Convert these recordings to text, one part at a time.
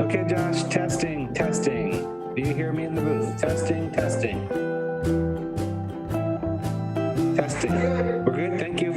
Okay, Josh, testing. Do you hear me in the booth? Testing. Testing. We're good, thank you.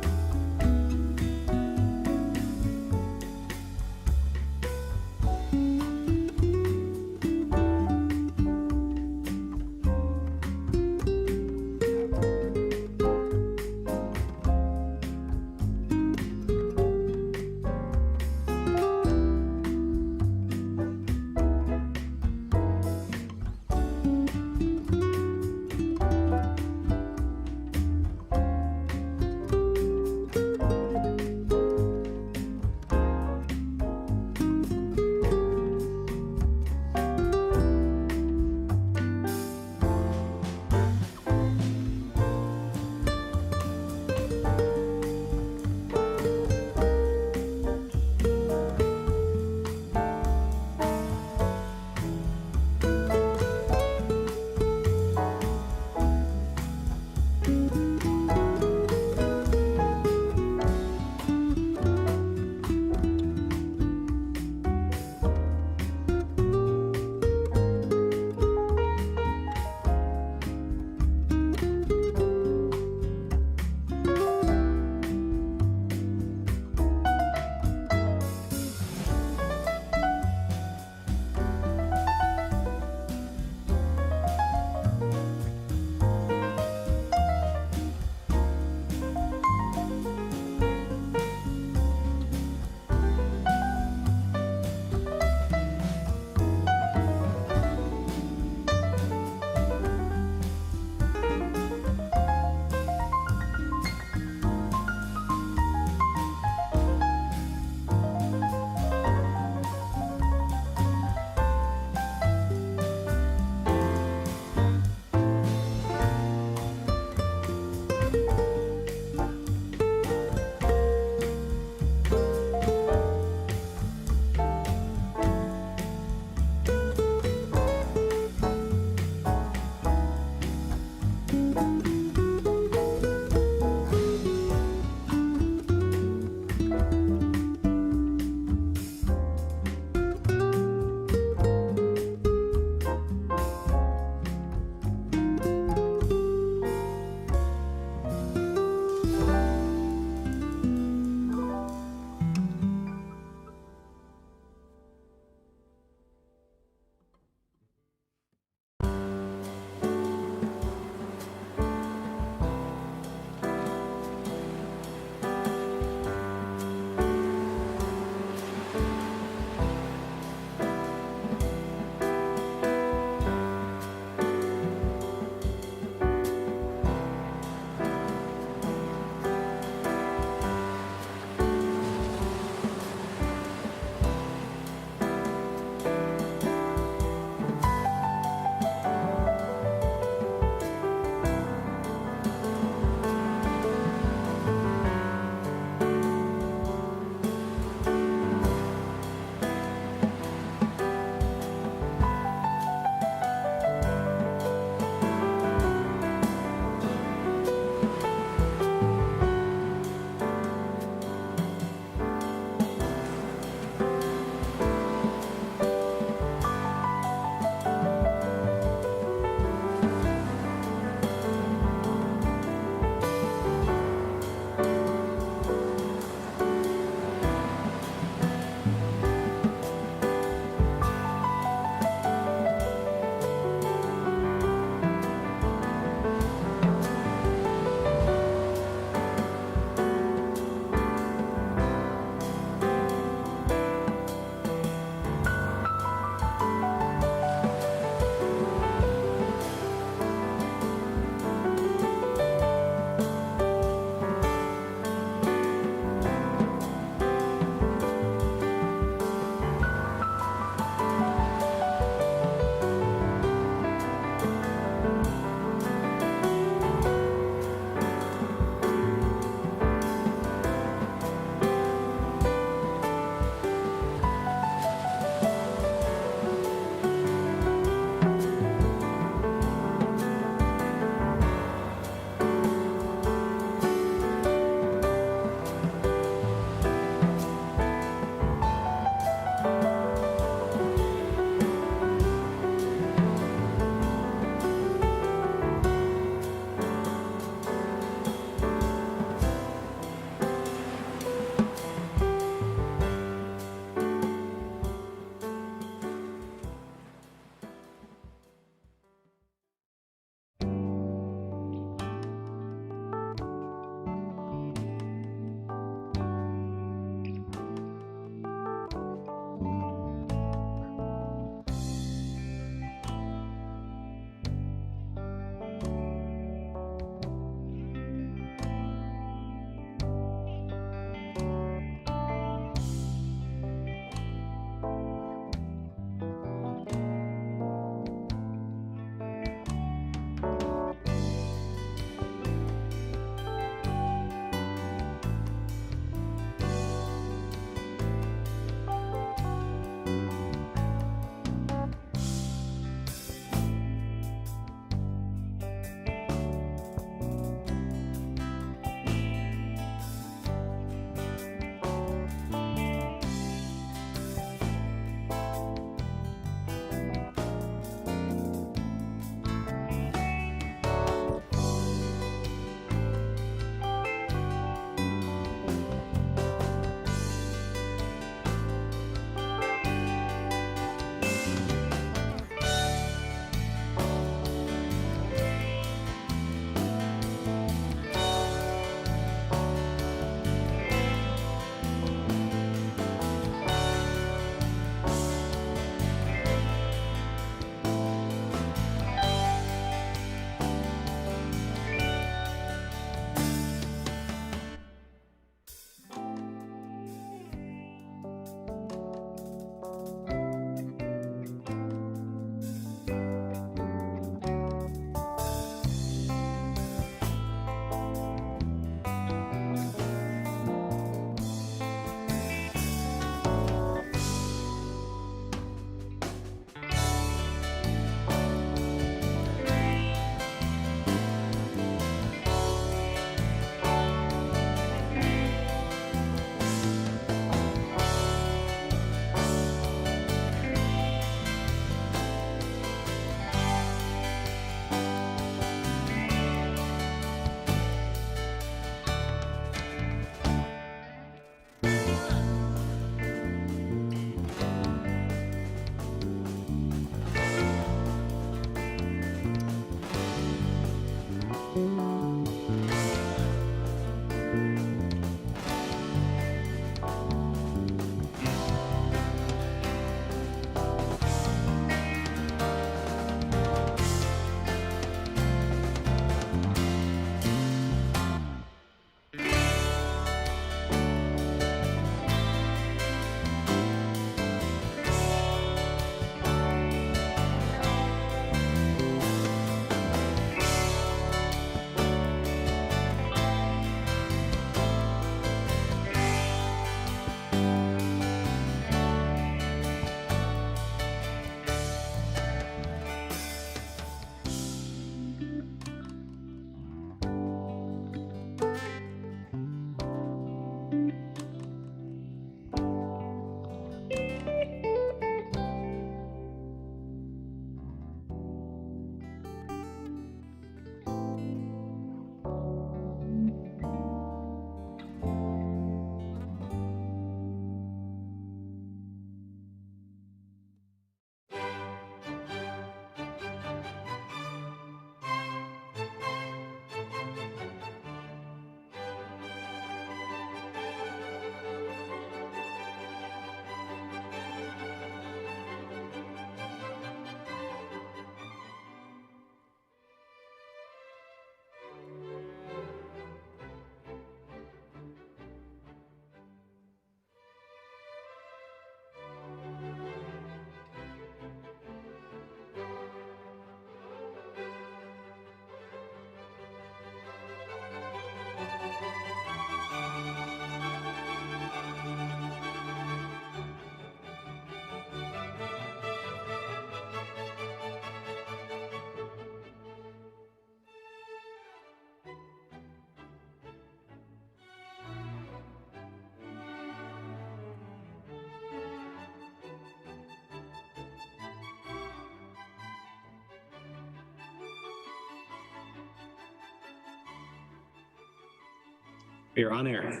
You're on air.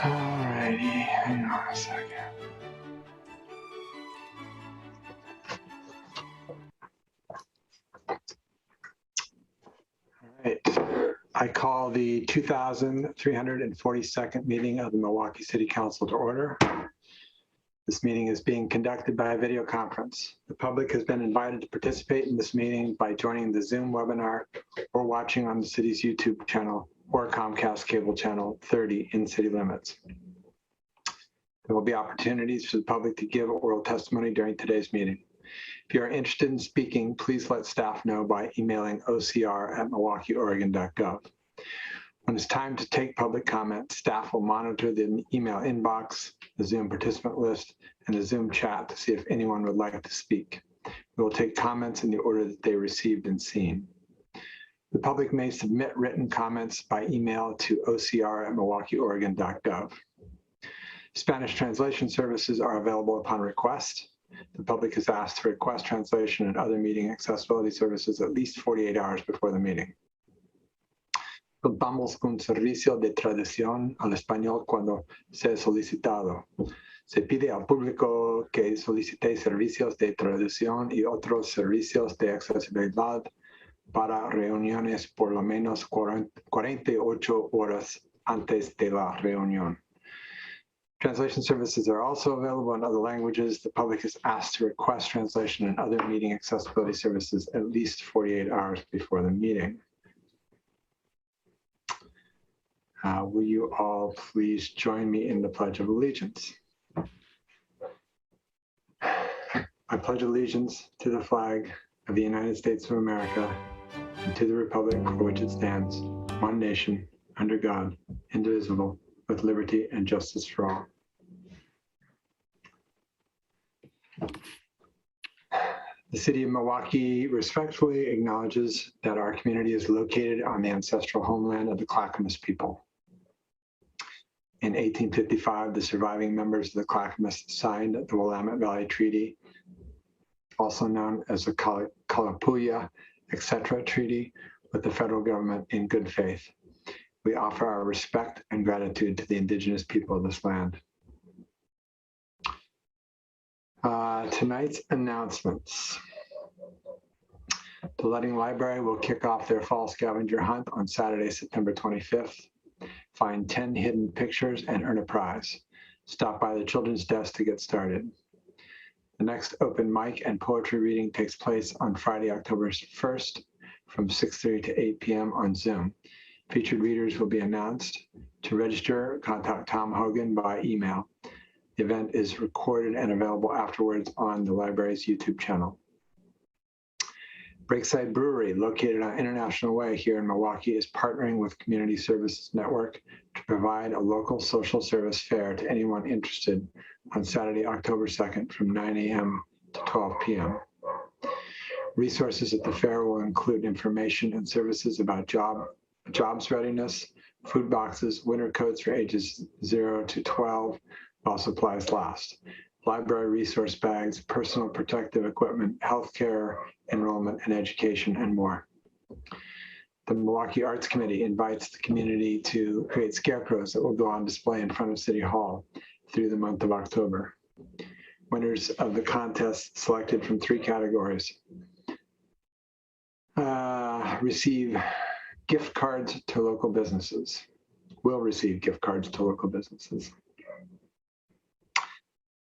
All righty, hang on a second. All right, I call the 2342nd meeting of the Milwaukee City Council to order. This meeting is being conducted by a video conference. The public has been invited to participate in this meeting by joining the Zoom webinar or watching on the city's YouTube channel or Comcast cable channel 30 in city limits. There will be opportunities for the public to give oral testimony during today's meeting. If you are interested in speaking, please let staff know by emailing ocr@milwaukeeoregon.gov. When it's time to take public comment, staff will monitor the email inbox, the Zoom participant list, and the Zoom chat to see if anyone would like to speak. We will take comments in the order that they received and seen. The public may submit written comments by email to ocr@milwaukeeoregon.gov. Spanish translation services are available upon request. The public is asked to request translation and other meeting accessibility services at least 48 hours before the meeting. Contamos con servicio de traducción al español cuando sea solicitado. Se pide al público que solicite servicios de traducción y otros servicios de accesibilidad para reuniones por lo menos 48 horas antes de la reunión. Translation services are also available in other languages. The public is asked to request translation and other meeting accessibility services at least 48 hours before the meeting. Will you all please join me in the Pledge of Allegiance? I pledge allegiance to the flag of the United States of America and to the republic for which it stands, one nation, under God, indivisible, with liberty and justice for all. The City of Milwaukee respectfully acknowledges that our community is located on the ancestral homeland of the Clackamas people. In 1855, the surviving members of the Clackamas signed the Willamette Valley Treaty, also known as the Kalapuya, etc. Treaty, with the federal government in good faith. We offer our respect and gratitude to the indigenous people of this land. Tonight's announcements. The Ludding Library will kick off their fall scavenger hunt on Saturday, September 25th. Find 10 hidden pictures and earn a prize. Stop by the children's desk to get started. The next open mic and poetry reading takes place on Friday, October 1st from 6:30 to 8 p.m. on Zoom. Featured readers will be announced. To register, contact Tom Hogan by email. The event is recorded and available afterwards on the library's YouTube channel. Breakside Brewery, located on International Way here in Milwaukee, is partnering with Community Services Network to provide a local social service fair to anyone interested on Saturday, October 2nd from 9 a.m. to 12 p.m. Resources at the fair will include information and services about jobs readiness, food boxes, winter coats for ages 0 to 12 while supplies last, library resource bags, personal protective equipment, healthcare, enrollment, and education, and more. The Milwaukee Arts Committee invites the community to create scarecrows that will go on display in front of City Hall through the month of October. Winners of the contest selected from 3 categories receive gift cards to local businesses, will receive gift cards to local businesses.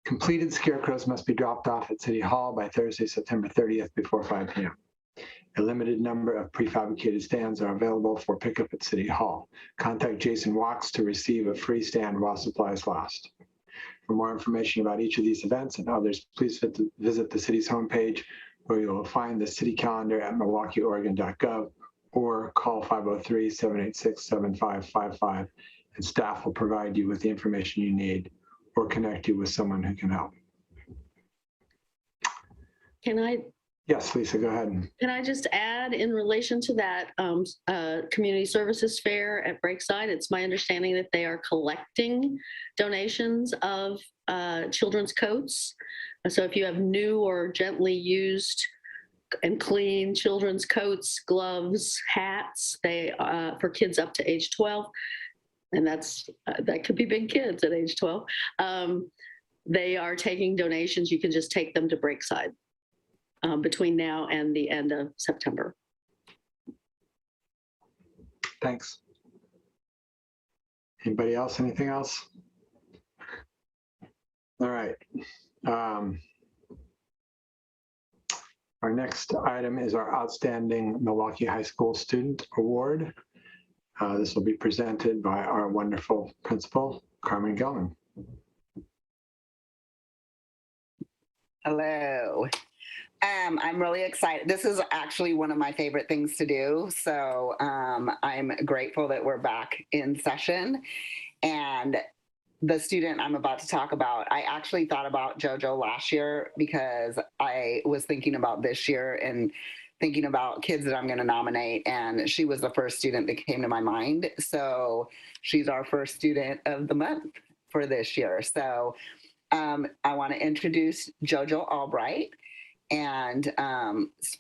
Completed scarecrows must be dropped off at City Hall by Thursday, September 30th before 5 p.m. A limited number of prefabricated stands are available for pickup at City Hall. Contact Jason Walks to receive a free stand while supplies last. For more information about each of these events and others, please visit the city's homepage, where you will find the city calendar at milwaukeeoregon.gov or call 503-786-7555, and staff will provide you with the information you need or connect you with someone who can help. Can I? Yes, Lisa, go ahead. Can I just add in relation to that community services fair at Breakside? It's my understanding that they are collecting donations of children's coats. So if you have new or gently used and clean children's coats, gloves, hats. They for kids up to age 12, and that could be big kids at age 12. They are taking donations. You can just take them to Breakside between now and the end of September. Thanks. Anybody else? Anything else? All right. Our next item is our Outstanding Milwaukie High School Student Award. This will be presented by our wonderful principal, Carmen Gelman. Hello. I'm really excited. This is actually one of my favorite things to do. So I'm grateful that we're back in session. And the student I'm about to talk about, I actually thought about JoJo last year because I was thinking about this year and thinking about kids that I'm going to nominate. And she was the first student that came to my mind. So she's our first student of the month for this year. So I want to introduce JoJo Albright. And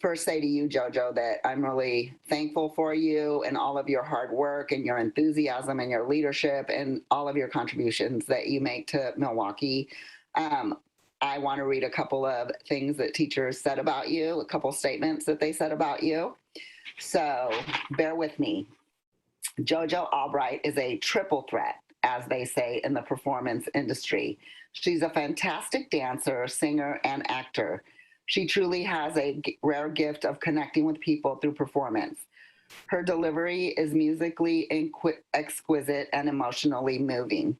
first say to you, JoJo, that I'm really thankful for you and all of your hard work and your enthusiasm and your leadership and all of your contributions that you make to Milwaukie. I want to read a couple of things that teachers said about you, a couple statements that they said about you. So bear with me. JoJo Albright is a triple threat, as they say in the performance industry. She's a fantastic dancer, singer, and actor. She truly has a rare gift of connecting with people through performance. Her delivery is musically exquisite and emotionally moving.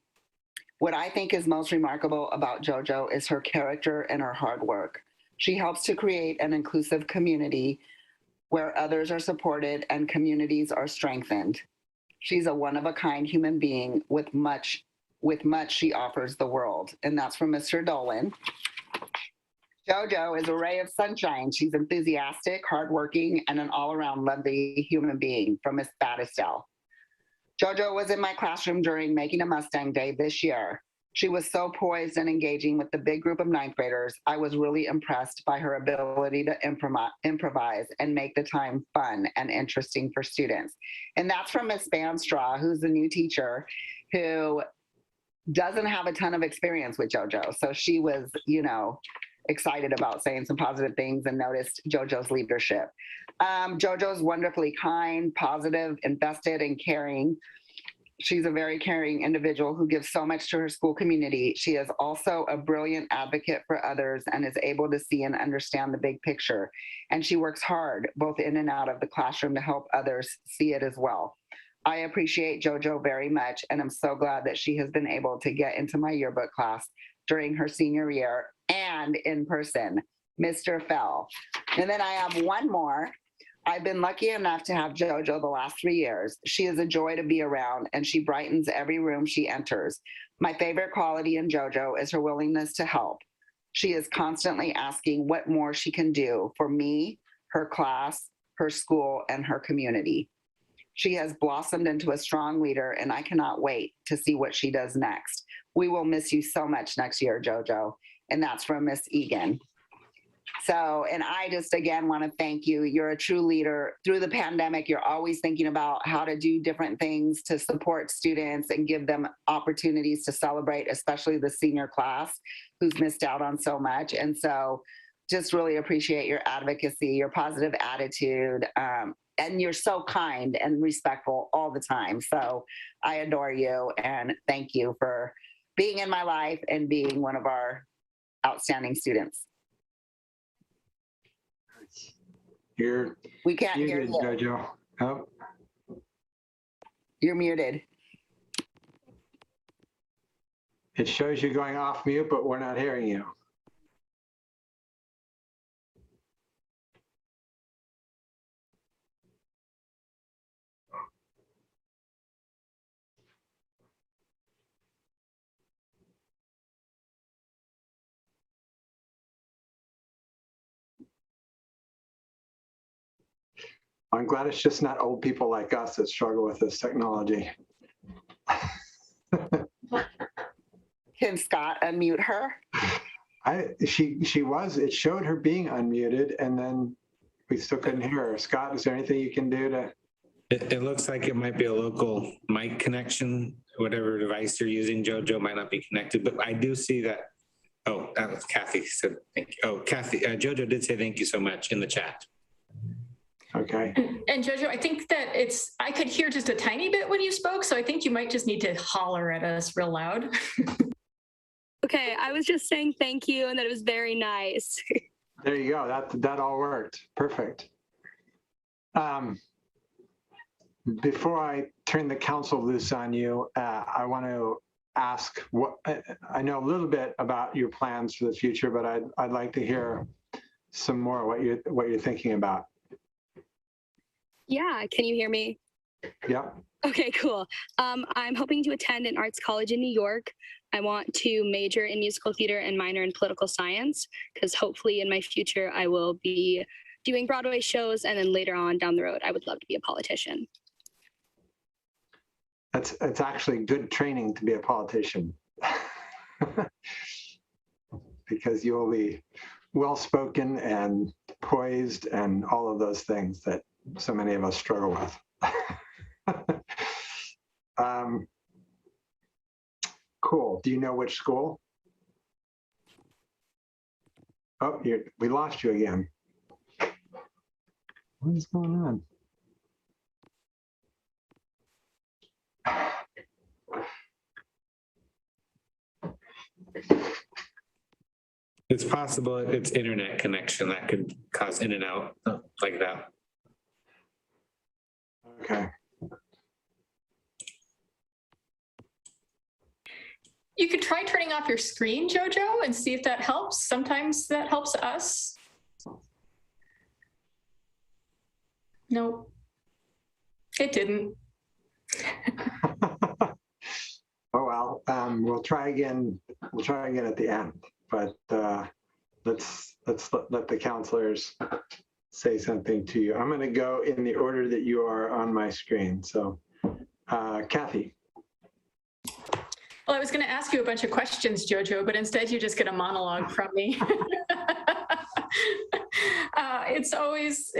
What I think is most remarkable about JoJo is her character and her hard work. She helps to create an inclusive community where others are supported and communities are strengthened. She's a one-of-a-kind human being with much she offers the world. And that's from Mr. Dolan. JoJo is a ray of sunshine. She's enthusiastic, hardworking, and an all-around lovely human being, from Miss Battistel. JoJo was in my classroom during Making a Mustang Day this year. She was so poised and engaging with the big group of ninth graders. I was really impressed by her ability to improvise and make the time fun and interesting for students. And that's from Miss Banstraw, who's the new teacher, who doesn't have a ton of experience with JoJo. So she was, excited about saying some positive things and noticed JoJo's leadership. JoJo's wonderfully kind, positive, invested, and caring. She's a very caring individual who gives so much to her school community. She is also a brilliant advocate for others and is able to see and understand the big picture. And she works hard, both in and out of the classroom, to help others see it as well. I appreciate JoJo very much, and I'm so glad that she has been able to get into my yearbook class during her senior year and in person, Mr. Fell. And then I have one more. I've been lucky enough to have JoJo the last 3 years. She is a joy to be around, and she brightens every room she enters. My favorite quality in JoJo is her willingness to help. She is constantly asking what more she can do for me, her class, her school, and her community. She has blossomed into a strong leader, and I cannot wait to see what she does next. We will miss you so much next year, JoJo. And that's from Miss Egan. So, and I just, again, want to thank you. You're a true leader. Through the pandemic, you're always thinking about how to do different things to support students and give them opportunities to celebrate, especially the senior class who's missed out on so much. And so just really appreciate your advocacy, your positive attitude, and you're so kind and respectful all the time. So I adore you and thank you for being in my life and being one of our outstanding students. We can't hear you, JoJo. Oh. You're muted. It shows you going off mute, but we're not hearing you. I'm glad it's just not old people like us that struggle with this technology. Can Scott unmute her? It showed her being unmuted, and then we still couldn't hear her. Scott, is there anything you can do to? It looks like it might be a local mic connection. Whatever device you're using, JoJo, might not be connected, but I do see that. Oh, that was Kathy said thank you. Oh, Kathy, JoJo did say thank you so much in the chat. Okay. And JoJo, I think that I could hear just a tiny bit when you spoke, so I think you might just need to holler at us real loud. Okay, I was just saying thank you and that it was very nice. There you go. That all worked. Perfect. Before I turn the council loose on you, I want to ask what I know a little bit about your plans for the future, but I'd like to hear some more what you're thinking about. Yeah, can you hear me? Yep. Okay, cool. I'm hoping to attend an arts college in New York. I want to major in musical theater and minor in political science, because hopefully in my future I will be doing Broadway shows, and then later on down the road, I would love to be a politician. It's actually good training to be a politician because you will be well-spoken and poised and all of those things that so many of us struggle with. Cool. Do you know which school? Oh, we lost you again. What is going on? It's possible it's internet connection that could cause in and out like that. Okay. You could try turning off your screen, JoJo, and see if that helps. Sometimes that helps us. No, it didn't. Oh well, we'll try again. We'll try again at the end, but let's let the counselors say something to you. I'm going to go in the order that you are on my screen. So, Kathy. Well, I was going to ask you a bunch of questions, JoJo, but instead you just get a monologue from me. It's always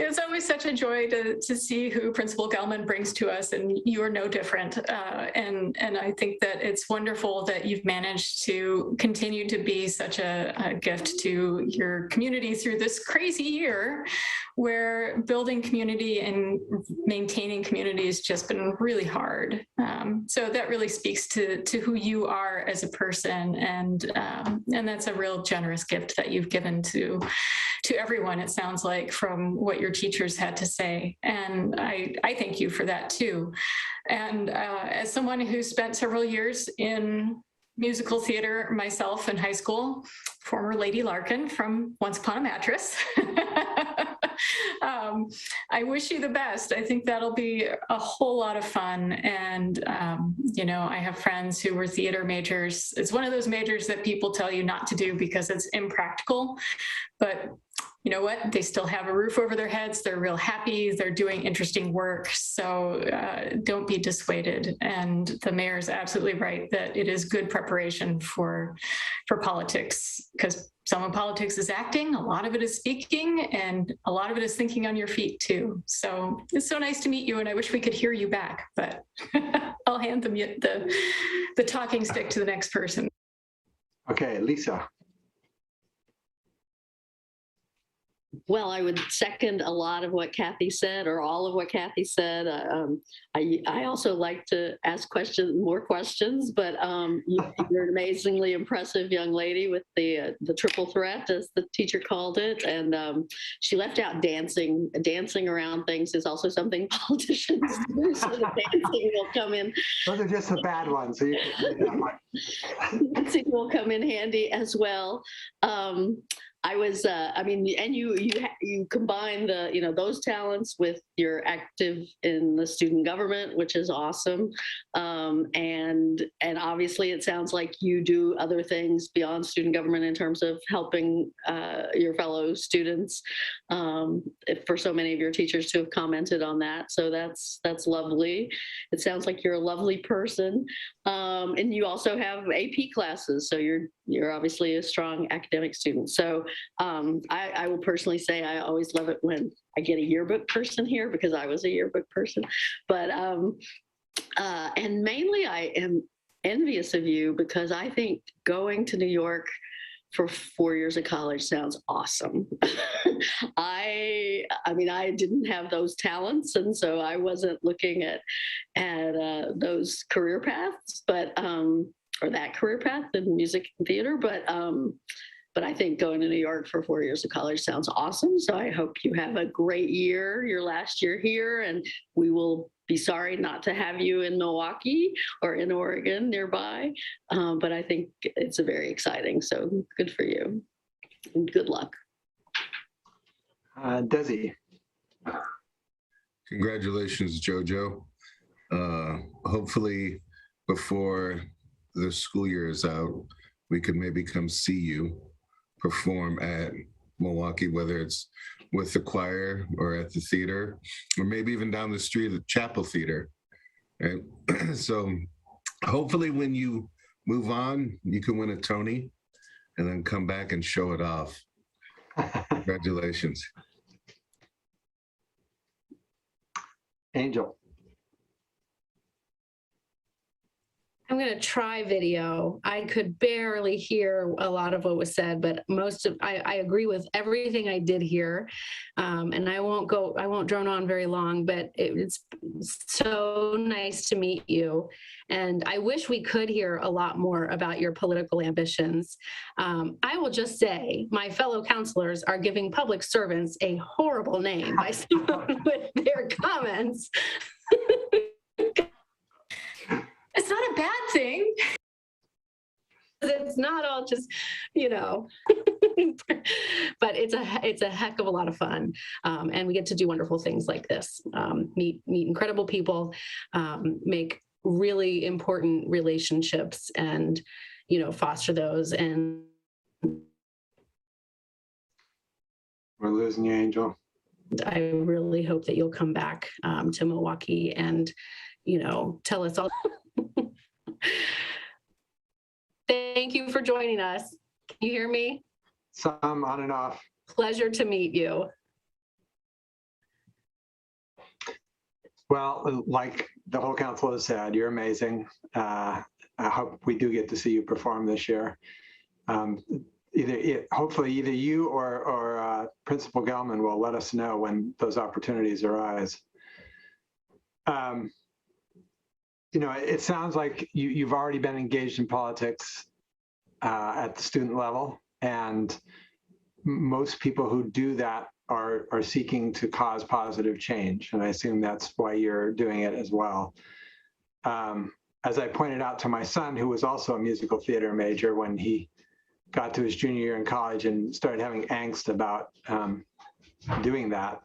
such a joy to see who Principal Gelman brings to us, and you are no different. And I think that it's wonderful that you've managed to continue to be such a gift to your community through this crazy year, where building community and maintaining community has just been really hard. So that really speaks to who you are as a person, and that's a real generous gift that you've given to everyone, it sounds like, from what your teachers had to say. And I thank you for that too. And as someone who spent several years in musical theater myself in high school, former Lady Larkin from Once Upon a Mattress, I wish you the best. I think that'll be a whole lot of fun. And, I have friends who were theater majors. It's one of those majors that people tell you not to do because it's impractical, but you know what? They still have a roof over their heads. They're real happy. They're doing interesting work. So don't be dissuaded. And the mayor is absolutely right that it is good preparation for politics, because some of politics is acting, a lot of it is speaking, and a lot of it is thinking on your feet too. So it's so nice to meet you, and I wish we could hear you back, but I'll hand the talking stick to the next person. Okay, Lisa. Well, I would second a lot of what Kathy said, or all of what Kathy said. I also like to ask more questions, but you're an amazingly impressive young lady with the triple threat, as the teacher called it. And she left out dancing. Dancing around things is also something politicians do, so the dancing will come in. Those are just the bad ones. So you can do that one. Dancing will come in handy as well. I was, and you combine those talents with your active in the student government, which is awesome. And obviously it sounds like you do other things beyond student government in terms of helping your fellow students, for so many of your teachers to have commented on that. So that's lovely. It sounds like you're a lovely person. And you also have AP classes. So you're you're obviously a strong academic student. So I will personally say I always love it when I get a yearbook person here because I was a yearbook person. But and mainly I am envious of you because I think going to New York for 4 years of college sounds awesome. I mean, I didn't have those talents, and so I wasn't looking at those career paths, but or that career path in music and theater. But I think going to New York for 4 years of college sounds awesome. So I hope you have a great year, your last year here, and we will be sorry not to have you in Milwaukie or in Oregon nearby. But I think it's very exciting. So good for you. And good luck. Desi. Congratulations, JoJo. Hopefully before the school year is out, we could maybe come see you perform at Milwaukie, whether it's with the choir or at the theater, or maybe even down the street at the Chapel Theater. And so hopefully when you move on, you can win a Tony and then come back and show it off. Congratulations. Angel. I'm going to try video. I could barely hear a lot of what was said, but I agree with everything I did hear. And I won't drone on very long, but it's so nice to meet you. And I wish we could hear a lot more about your political ambitions. I will just say my fellow counselors are giving public servants a horrible name by someone with their comments. It's not a bad thing. It's not all just, but it's a heck of a lot of fun. And we get to do wonderful things like this, meet incredible people, make really important relationships and, foster those. And We're losing you, Angel. I really hope that you'll come back to Milwaukie and, tell us all. Thank you for joining us. Can you hear me? Some on and off. Pleasure to meet you. Well, like the whole council has said, you're amazing. I hope we do get to see you perform this year. Hopefully either you or Principal Gelman will let us know when those opportunities arise. It sounds like you've already been engaged in politics at the student level, and most people who do that are seeking to cause positive change, and I assume that's why you're doing it as well. As I pointed out to my son, who was also a musical theater major, when he got to his junior year in college and started having angst about doing that,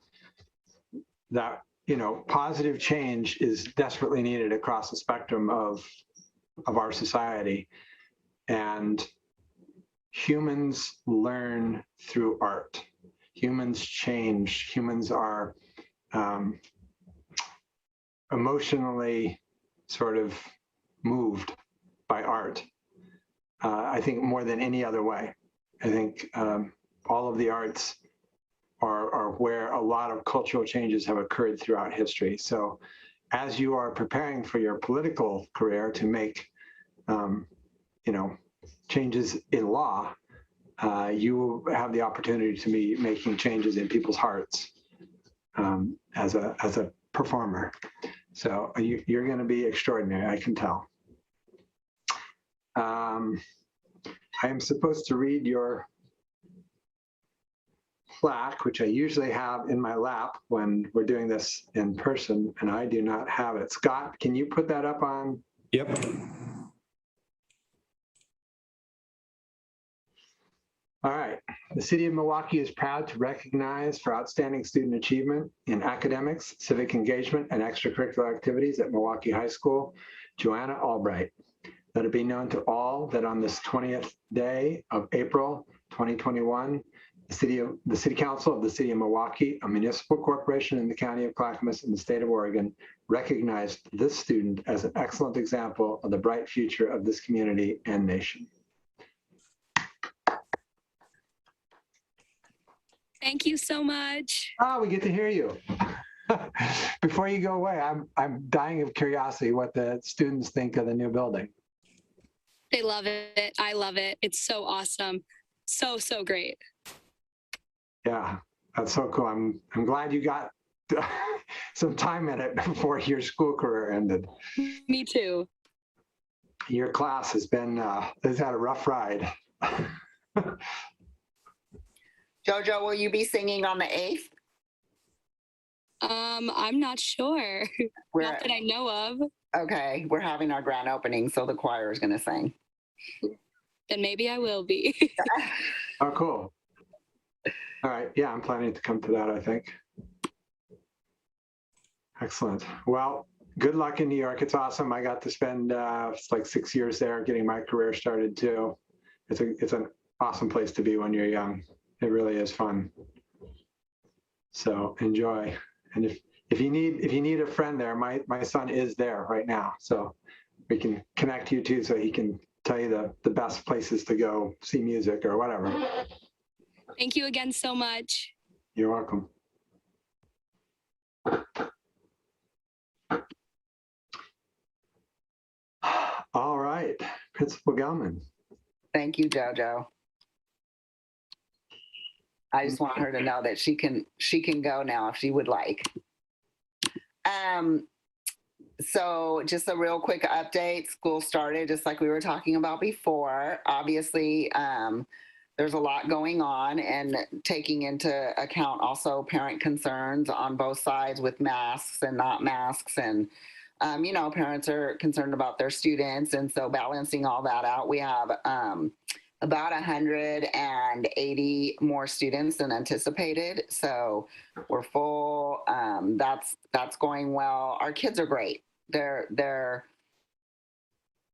positive change is desperately needed across the spectrum of our society. And humans learn through art. Humans change. Humans are emotionally sort of moved by art. I think more than any other way. I think all of the arts are where a lot of cultural changes have occurred throughout history. So as you are preparing for your political career to make, changes in law, you will have the opportunity to be making changes in people's hearts as a performer. So you're going to be extraordinary, I can tell. I am supposed to read your plaque, which I usually have in my lap when we're doing this in person, and I do not have it. Scott, can you put that up on? Yep. All right. The City of Milwaukie is proud to recognize for outstanding student achievement in academics, civic engagement, and extracurricular activities at Milwaukie High School, Joanna Albright. Let it be known to all that on this 20th day of April 2021, the City Council of the City of Milwaukie, a municipal corporation in the County of Clackamas in the state of Oregon, recognized this student as an excellent example of the bright future of this community and nation. Thank you so much. Oh, we get to hear you. Before you go away, I'm dying of curiosity what the students think of the new building. They love it. I love it. It's so awesome. So, so great. Yeah, that's so cool. I'm glad you got some time in it before your school career ended. Me too. Your class has had a rough ride. JoJo, will you be singing on the 8th? I'm not sure. Not that I know of. Okay, we're having our grand opening, so the choir is going to sing. Then maybe I will be. Oh, cool. All right. Yeah, I'm planning to come to that, I think. Excellent. Well, good luck in New York. It's awesome. I got to spend it's like 6 years there getting my career started too. It's an awesome place to be when you're young. It really is fun. So enjoy. And if you need a friend there, my son is there right now. So we can connect you too, so he can tell you the best places to go see music or whatever. Thank you again so much. You're welcome. All right, Principal Gelman. Thank you, JoJo. I just want her to know that she can go now if she would like. So just a real quick update. School started just like we were talking about before. Obviously, there's a lot going on, and taking into account also parent concerns on both sides with masks and not masks. And, parents are concerned about their students. And so balancing all that out, we have about 180 more students than anticipated. So we're full. That's going well. Our kids are great. They're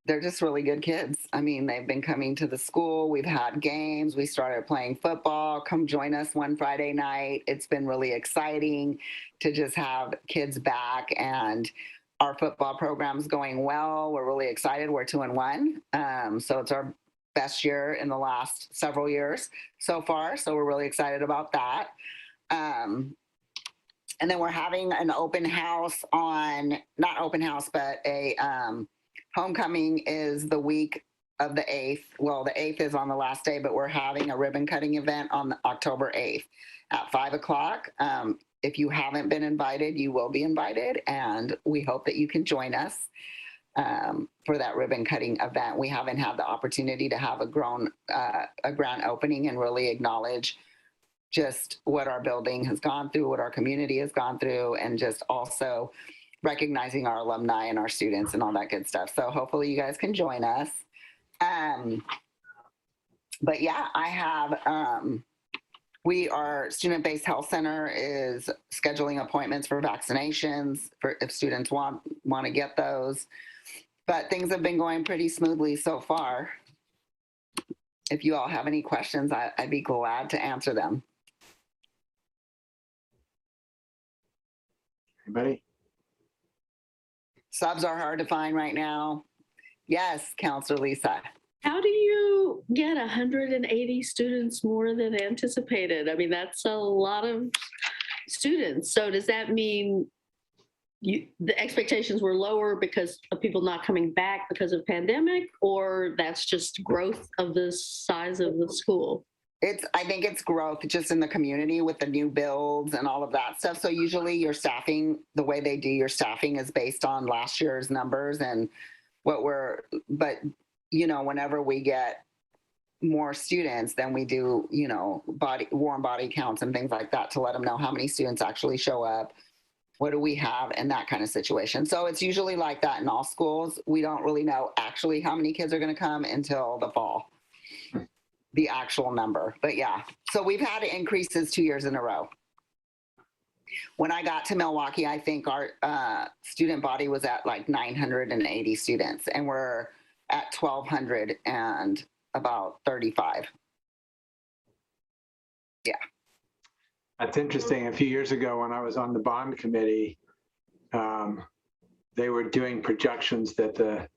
just really good kids. I mean, they've been coming to the school. We've had games. We started playing football. Come join us one Friday night. It's been really exciting to just have kids back, and our football program's going well. We're really excited. We're 2-1. So it's our best year in the last several years so far. So we're really excited about that. And then we're having an open house not open house, but a homecoming is the week of the 8th. Well, the 8th is on the last day, but we're having a ribbon cutting event on October 8th at 5:00. If you haven't been invited, you will be invited, and we hope that you can join us for that ribbon cutting event. We haven't had the opportunity to have a grand opening and really acknowledge just what our building has gone through, what our community has gone through, and just also recognizing our alumni and our students and all that good stuff. So hopefully you guys can join us. But yeah, I have, our student-based health center is scheduling appointments for vaccinations for if students want to get those. But things have been going pretty smoothly so far. If you all have any questions, I'd be glad to answer them. Anybody? Subs are hard to find right now. Yes, Counselor Lisa. How do you get 180 students more than anticipated? I mean, that's a lot of students. So does that mean the expectations were lower because of people not coming back because of pandemic, or that's just growth of the size of the school? I think it's growth just in the community with the new builds and all of that stuff. So usually your staffing, the way they do your staffing is based on last year's numbers and whenever we get more students, then we do, warm body counts and things like that to let them know how many students actually show up. What do we have in that kind of situation? So it's usually like that in all schools. We don't really know actually how many kids are going to come until the fall, the actual number. But yeah, so we've had increases 2 years in a row. When I got to Milwaukie, I think our student body was at like 980 students, and we're at 1,200 and about 35. Yeah. That's interesting. A few years ago when I was on the bond committee, they were doing projections that the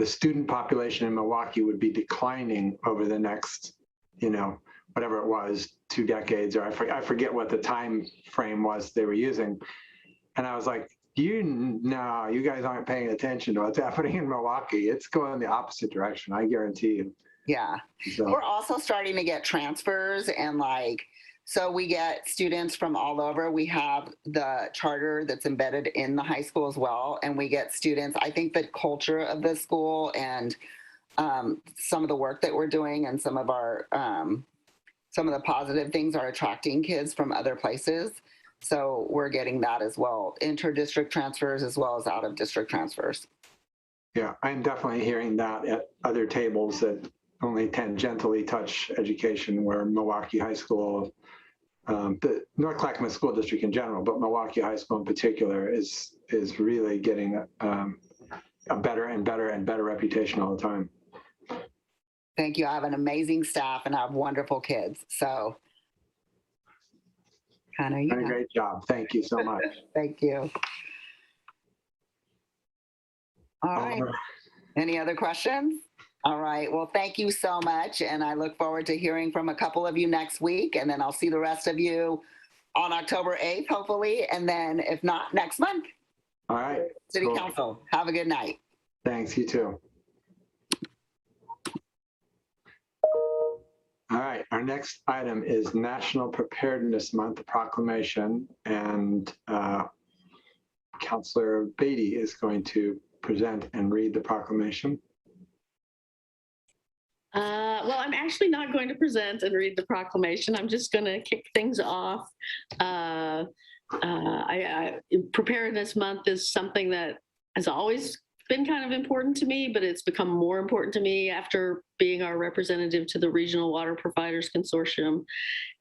student population in Milwaukie would be declining over the next, whatever it was, 2 decades, or I forget what the time frame was they were using. And I was like, no, you guys aren't paying attention to what's happening in Milwaukee. It's going the opposite direction, I guarantee you. Yeah. So, We're also starting to get transfers and so we get students from all over. We have the charter that's embedded in the high school as well. And we get students, I think the culture of the school and some of the work that we're doing and some of the positive things are attracting kids from other places. So we're getting that as well, inter-district transfers as well as out-of-district transfers. yeah, I'm definitely hearing that at other tables that only tangentially touch education, where Milwaukie High School, the North Clackamas School District in general, but Milwaukie High School in particular is really getting a better and better and better reputation all the time. Thank you. I have an amazing staff and I have wonderful kids. So kind of, Done a great job. Thank you so much. Thank you. All right. Any other questions? All right. Well, thank you so much. And I look forward to hearing from a couple of you next week. And then I'll see the rest of you on October 8th, hopefully. And then if not, next month. All right. City Council. Have a good night. Thanks. You too. All right. Our next item is National Preparedness Month Proclamation. And Councillor Beatty is going to present and read the proclamation. Well, I'm actually not going to present and read the proclamation. I'm just going to kick things off. Preparedness Month is something that has always been kind of important to me, but it's become more important to me after being our representative to the Regional Water Providers Consortium.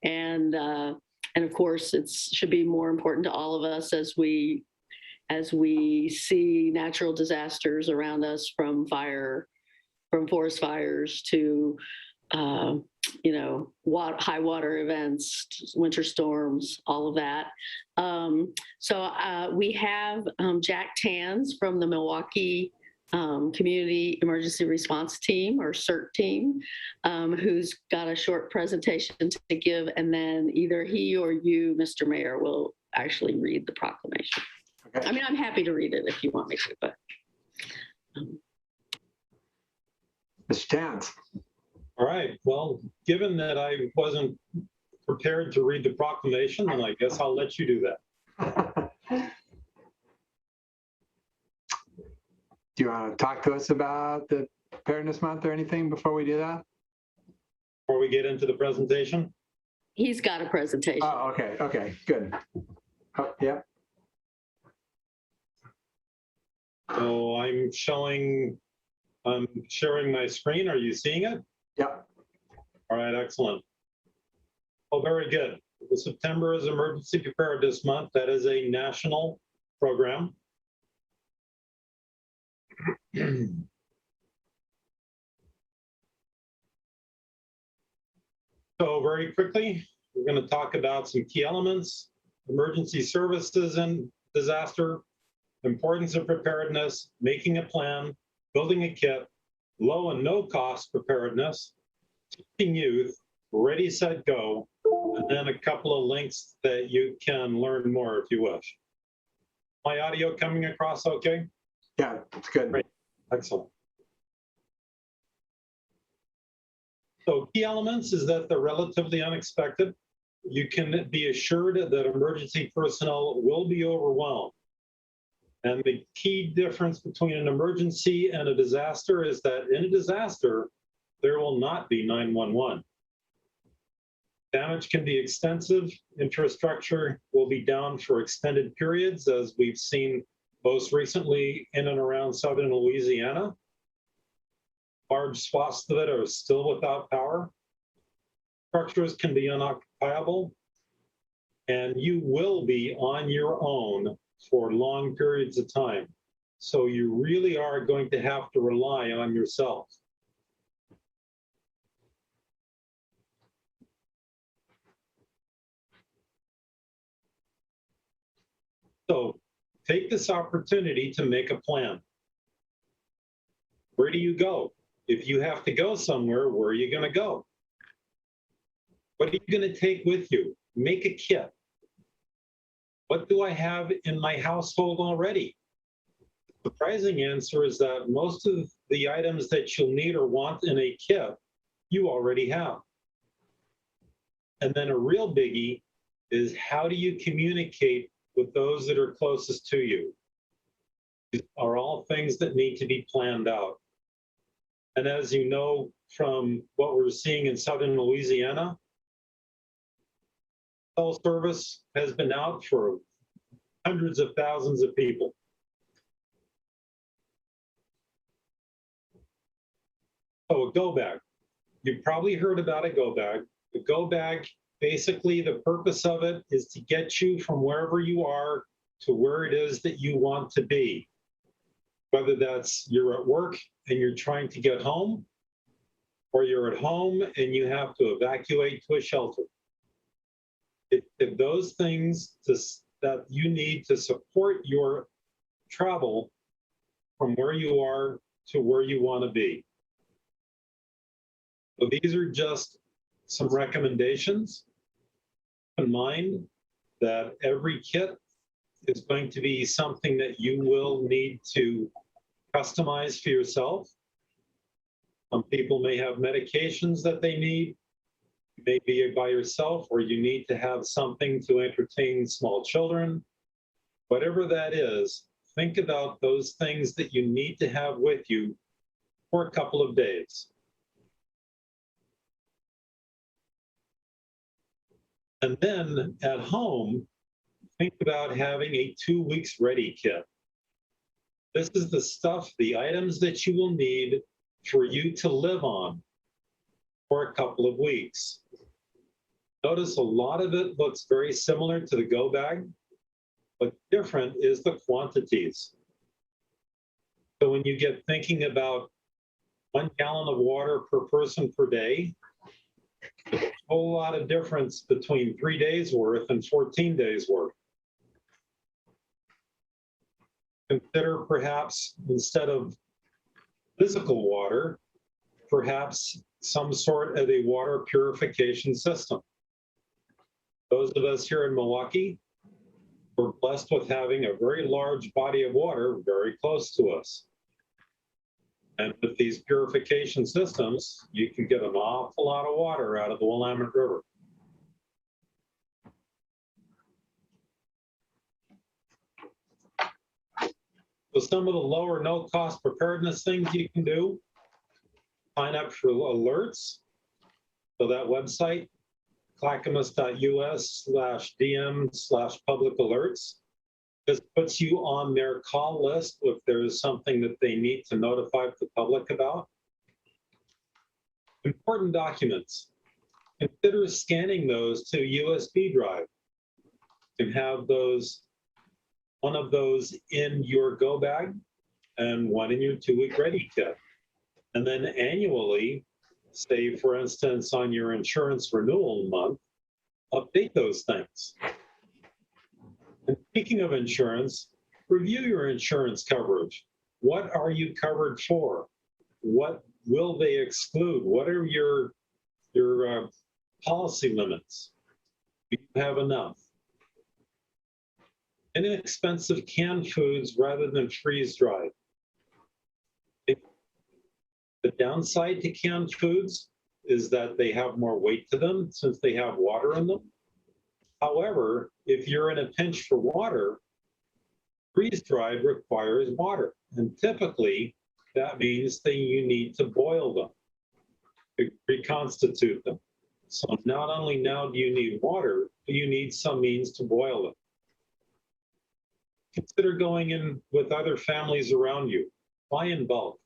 And of course, it should be more important to all of us as we see natural disasters around us, from forest fires to, high water events, winter storms, all of that. So we have Jack Tans from the Milwaukie Community Emergency Response Team, or CERT team, who's got a short presentation to give, and then either he or you, Mr. Mayor, will actually read the proclamation. Okay. I mean, I'm happy to read it if you want me to, but. Mr. Tans. All right. Well, given that I wasn't prepared to read the proclamation, then I guess I'll let you do that. Do you want to talk to us about the Preparedness Month or anything before we do that? Before we get into the presentation? He's got a presentation. Oh, okay. Okay, good. Oh, yeah. So I'm sharing my screen. Are you seeing it? Yeah. All right, excellent. Oh, very good. September is Emergency Preparedness Month. That is a national program. So very quickly, we're going to talk about some key elements: emergency services and disaster, importance of preparedness, making a plan, building a kit, low and no cost preparedness, teaching youth, ready, set, go, and then a couple of links that you can learn more if you wish. My audio coming across okay? Yeah, it's good. Great. Excellent. So key elements is that they're relatively unexpected. You can be assured that emergency personnel will be overwhelmed. And the key difference between an emergency and a disaster is that in a disaster, there will not be 911. Damage can be extensive. Infrastructure will be down for extended periods, as we've seen most recently in and around southern Louisiana. Large swaths of it are still without power. Structures can be unoccupiable, and you will be on your own for long periods of time. So you really are going to have to rely on yourself. So take this opportunity to make a plan. Where do you go? If you have to go somewhere, where are you going to go? What are you going to take with you? Make a kit. What do I have in my household already? The surprising answer is that most of the items that you'll need or want in a kit, you already have. And then a real biggie is, how do you communicate with those that are closest to you? These are all things that need to be planned out. And as you know from what we're seeing in southern Louisiana, cell service has been out for hundreds of thousands of people. Oh, a go bag. You've probably heard about a go bag. The go bag, basically the purpose of it is to get you from wherever you are to where it is that you want to be. Whether that's you're at work and you're trying to get home, or you're at home and you have to evacuate to a shelter. If those things that you need to support your travel from where you are to where you want to be. So these are just some recommendations. Keep in mind that every kit is going to be something that you will need to customize for yourself. Some people may have medications that they need. You may be by yourself, or you need to have something to entertain small children. Whatever that is, think about those things that you need to have with you for a couple of days. And then at home, think about having a 2 weeks ready kit. This is the stuff, the items that you will need for you to live on for a couple of weeks. Notice a lot of it looks very similar to the go bag, but different is the quantities. So when you get thinking about 1 gallon of water per person per day, a whole lot of difference between 3 days worth and 14 days worth. Consider perhaps, instead of physical water, perhaps some sort of a water purification system. Those of us here in Milwaukie, we're blessed with having a very large body of water very close to us. And with these purification systems, you can get an awful lot of water out of the Willamette River. So some of the lower no-cost preparedness things you can do: sign up for alerts. So that website, clackamas.us/dm/public alerts, this puts you on their call list if there's something that they need to notify the public about. Important documents. Consider scanning those to USB drive. You can have those, one of those in your go bag and one in your 2 week ready kit. And then annually, say for instance, on your insurance renewal month, update those things. And speaking of insurance, review your insurance coverage. What are you covered for? What will they exclude? What are your policy limits? Do you have enough? Inexpensive canned foods rather than freeze-dried. The downside to canned foods is that they have more weight to them since they have water in them. However, if you're in a pinch for water, freeze-dried requires water. And typically, that means that you need to boil them to reconstitute them. So not only now do you need water, but you need some means to boil them. Consider going in with other families around you. Buy in bulk.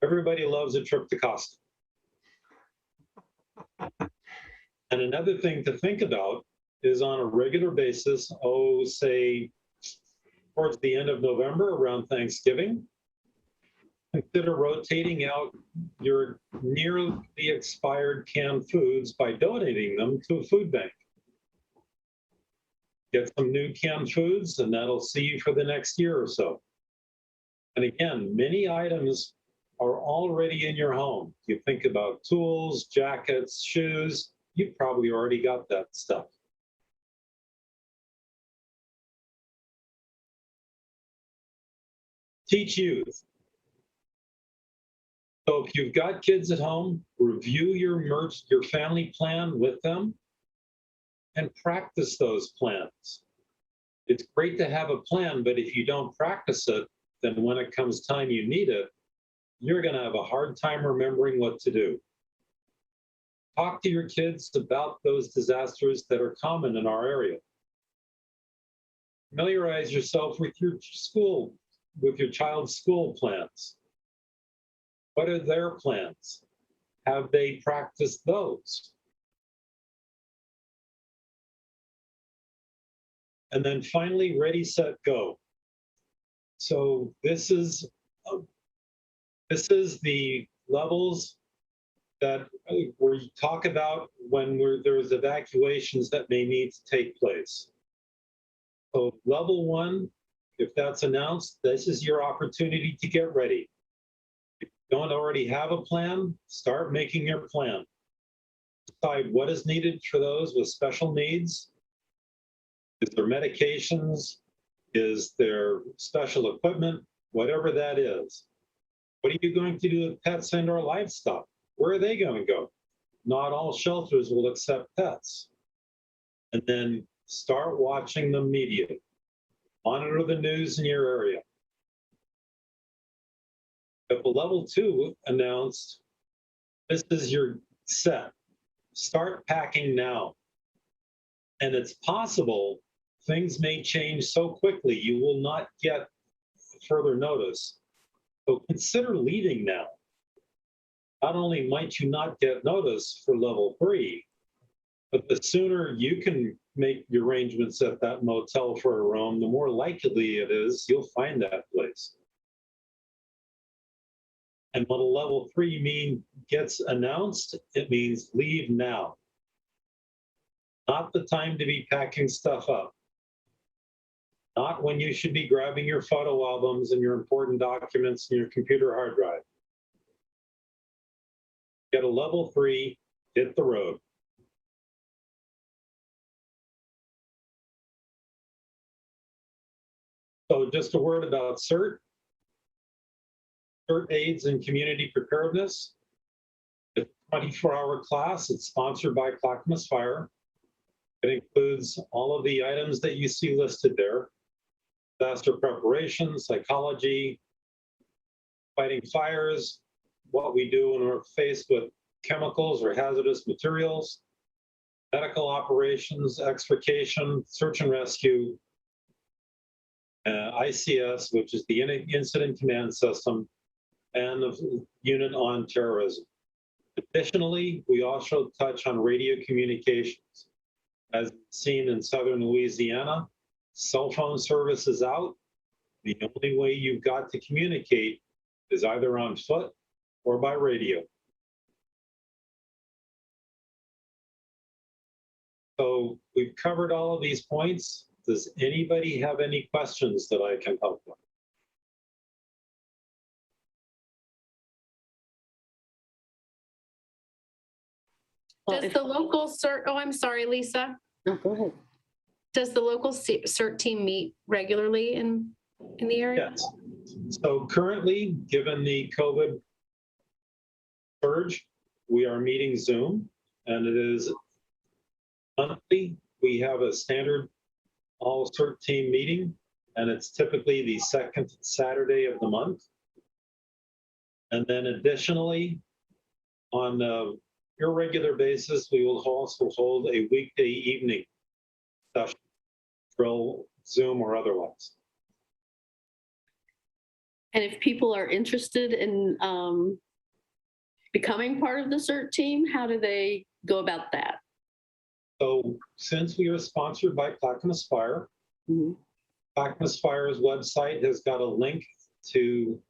Everybody loves a trip to Costco. And another thing to think about is on a regular basis, say towards the end of November, around Thanksgiving, consider rotating out your nearly expired canned foods by donating them to a food bank. Get some new canned foods, and that'll see you for the next year or so. And again, many items are already in your home. You think about tools, jackets, shoes. you probably already got that stuff. Teach youth. So if you've got kids at home, review your family plan with them and practice those plans. It's great to have a plan, but if you don't practice it, then when it comes time you need it, you're going to have a hard time remembering what to do. Talk to your kids about those disasters that are common in our area. Familiarize yourself with your school, with your child's school plans. What are their plans? Have they practiced those? And then finally, ready, set, go. So this is the levels that we talk about when there's evacuations that may need to take place. So level 1, if that's announced, this is your opportunity to get ready. If you don't already have a plan, start making your plan. Decide what is needed for those with special needs. Is there medications? Is there special equipment? Whatever that is. What are you going to do with pets and or livestock? Where are they going to go? Not all shelters will accept pets. And then start watching the media. Monitor the news in your area. If a level 2 announced, this is your set. Start packing now. And it's possible things may change so quickly you will not get further notice. So consider leaving now. Not only might you not get notice for level 3, but the sooner you can make the arrangements at that motel for a room, the more likely it is you'll find that place. And when a level 3 gets announced, it means leave now. Not the time to be packing stuff up. Not when you should be grabbing your photo albums and your important documents and your computer hard drive. Get a level 3, hit the road. So just a word about CERT. CERT aids in community preparedness. It's a 24-hour class. It's sponsored by Clackamas Fire. It includes all of the items that you see listed there. Disaster preparation, psychology, fighting fires, what we do when we're faced with chemicals or hazardous materials, medical operations, extrication, search and rescue, ICS, which is the Incident Command System, and the Unit on Terrorism. Additionally, we also touch on radio communications. As seen in southern Louisiana, cell phone service is out. The only way you've got to communicate is either on foot or by radio. So we've covered all of these points. Does anybody have any questions that I can help with? Does the local CERT, oh, I'm sorry, Lisa. No, go ahead. Does the local CERT team meet regularly in the area? Yes. So currently, given the COVID surge, we are meeting Zoom, and it is monthly. We have a standard all CERT team meeting, and it's typically the second Saturday of the month. And then additionally, on a irregular basis, we will also hold a weekday evening session, through Zoom or otherwise. And if people are interested in becoming part of the CERT team, how do they go about that? So since we are sponsored by Clackamas Fire, Clackamas Fire's website has got a link to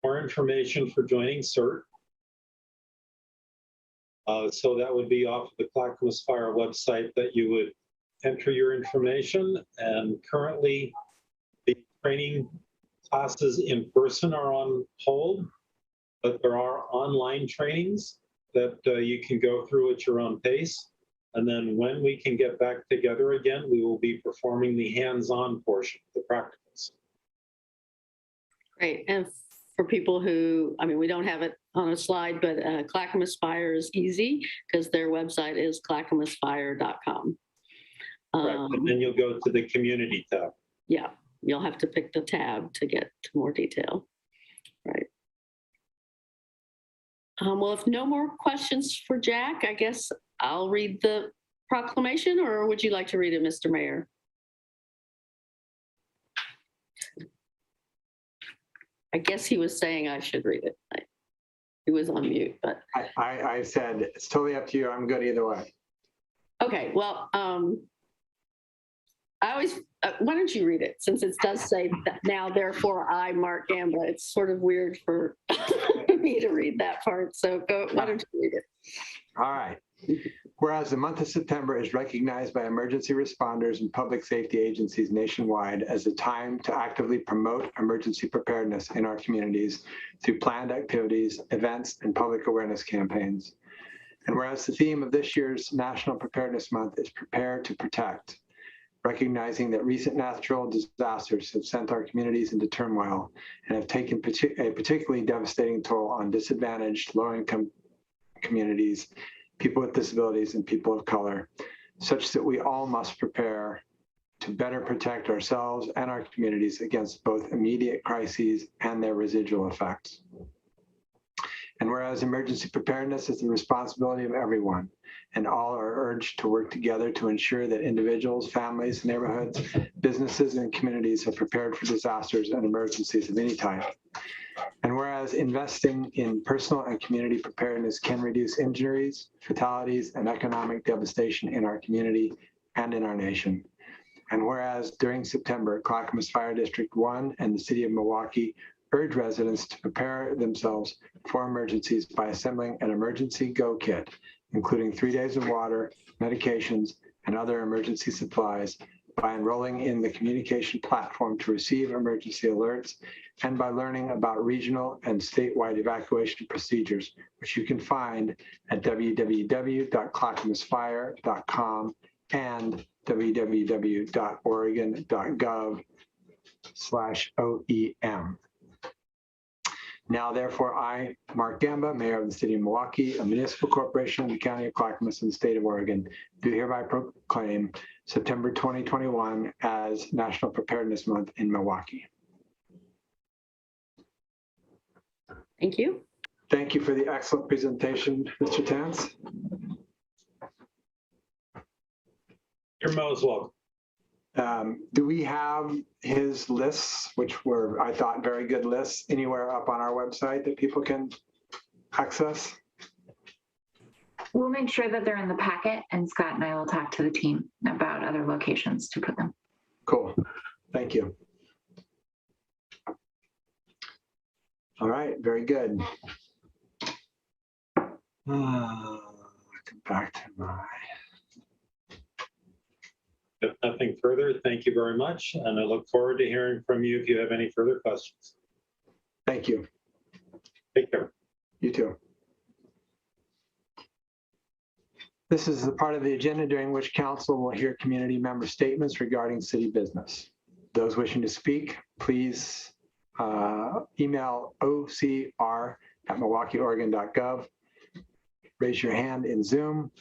more information for joining CERT. So that would be off the Clackamas Fire website that you would enter your information. And currently the training classes in person are on hold, but there are online trainings. that you can go through at your own pace. And then when we can get back together again, we will be performing the hands-on portion, the practicals. Great. And for people who, I mean, we don't have it on a slide, but Clackamas Fire is easy because their website is clackamasfire.com. Correct. And then you'll go to the community tab. Yeah, you'll have to pick the tab to get to more detail. Right. Well, if no more questions for Jack, I guess I'll read the proclamation, or would you like to read it, Mr. Mayor? I guess he was saying I should read it. He was on mute, but. I said, it's totally up to you. I'm good either way. Okay, well, I always, why don't you read it? Since it does say that now, therefore, I, Mark Gamba, it's sort of weird for me to read that part. So go, why don't you read it? All right. Whereas the month of September is recognized by emergency responders and public safety agencies nationwide as a time to actively promote emergency preparedness in our communities through planned activities, events, and public awareness campaigns. And whereas the theme of this year's National Preparedness Month is Prepare to Protect, recognizing that recent natural disasters have sent our communities into turmoil and have taken a particularly devastating toll on disadvantaged, low-income communities, people with disabilities, and people of color, such that we all must prepare to better protect ourselves and our communities against both immediate crises and their residual effects. And whereas emergency preparedness is the responsibility of everyone, and all are urged to work together to ensure that individuals, families, neighborhoods, businesses, and communities are prepared for disasters and emergencies of any type. And whereas investing in personal and community preparedness can reduce injuries, fatalities, and economic devastation in our community and in our nation. And whereas during September, Clackamas Fire District 1 and the City of Milwaukie urge residents to prepare themselves for emergencies by assembling an emergency go kit, including 3 days of water, medications, and other emergency supplies, by enrolling in the communication platform to receive emergency alerts, and by learning about regional and statewide evacuation procedures, which you can find at www.clackamasfire.com and www.oregon.gov/OEM. Now, therefore, I, Mark Gamba, Mayor of the City of Milwaukie, a municipal corporation in the County of Clackamas and the State of Oregon, do hereby proclaim September 2021 as National Preparedness Month in Milwaukie. Thank you. Thank you for the excellent presentation, Mr. Tance. You're most welcome. Do we have his lists, which were, I thought, very good lists, anywhere up on our website that people can access? We'll make sure that they're in the packet, and Scott and I will talk to the team about other locations to put them. Cool. Thank you. All right, very good. Come back to my... If nothing further, thank you very much. And I look forward to hearing from you if you have any further questions. Thank you. Take care. You too. This is the part of the agenda during which council will hear community member statements regarding city business. Those wishing to speak, please email ocr@milwaukieoregon.gov, raise your hand in Zoom,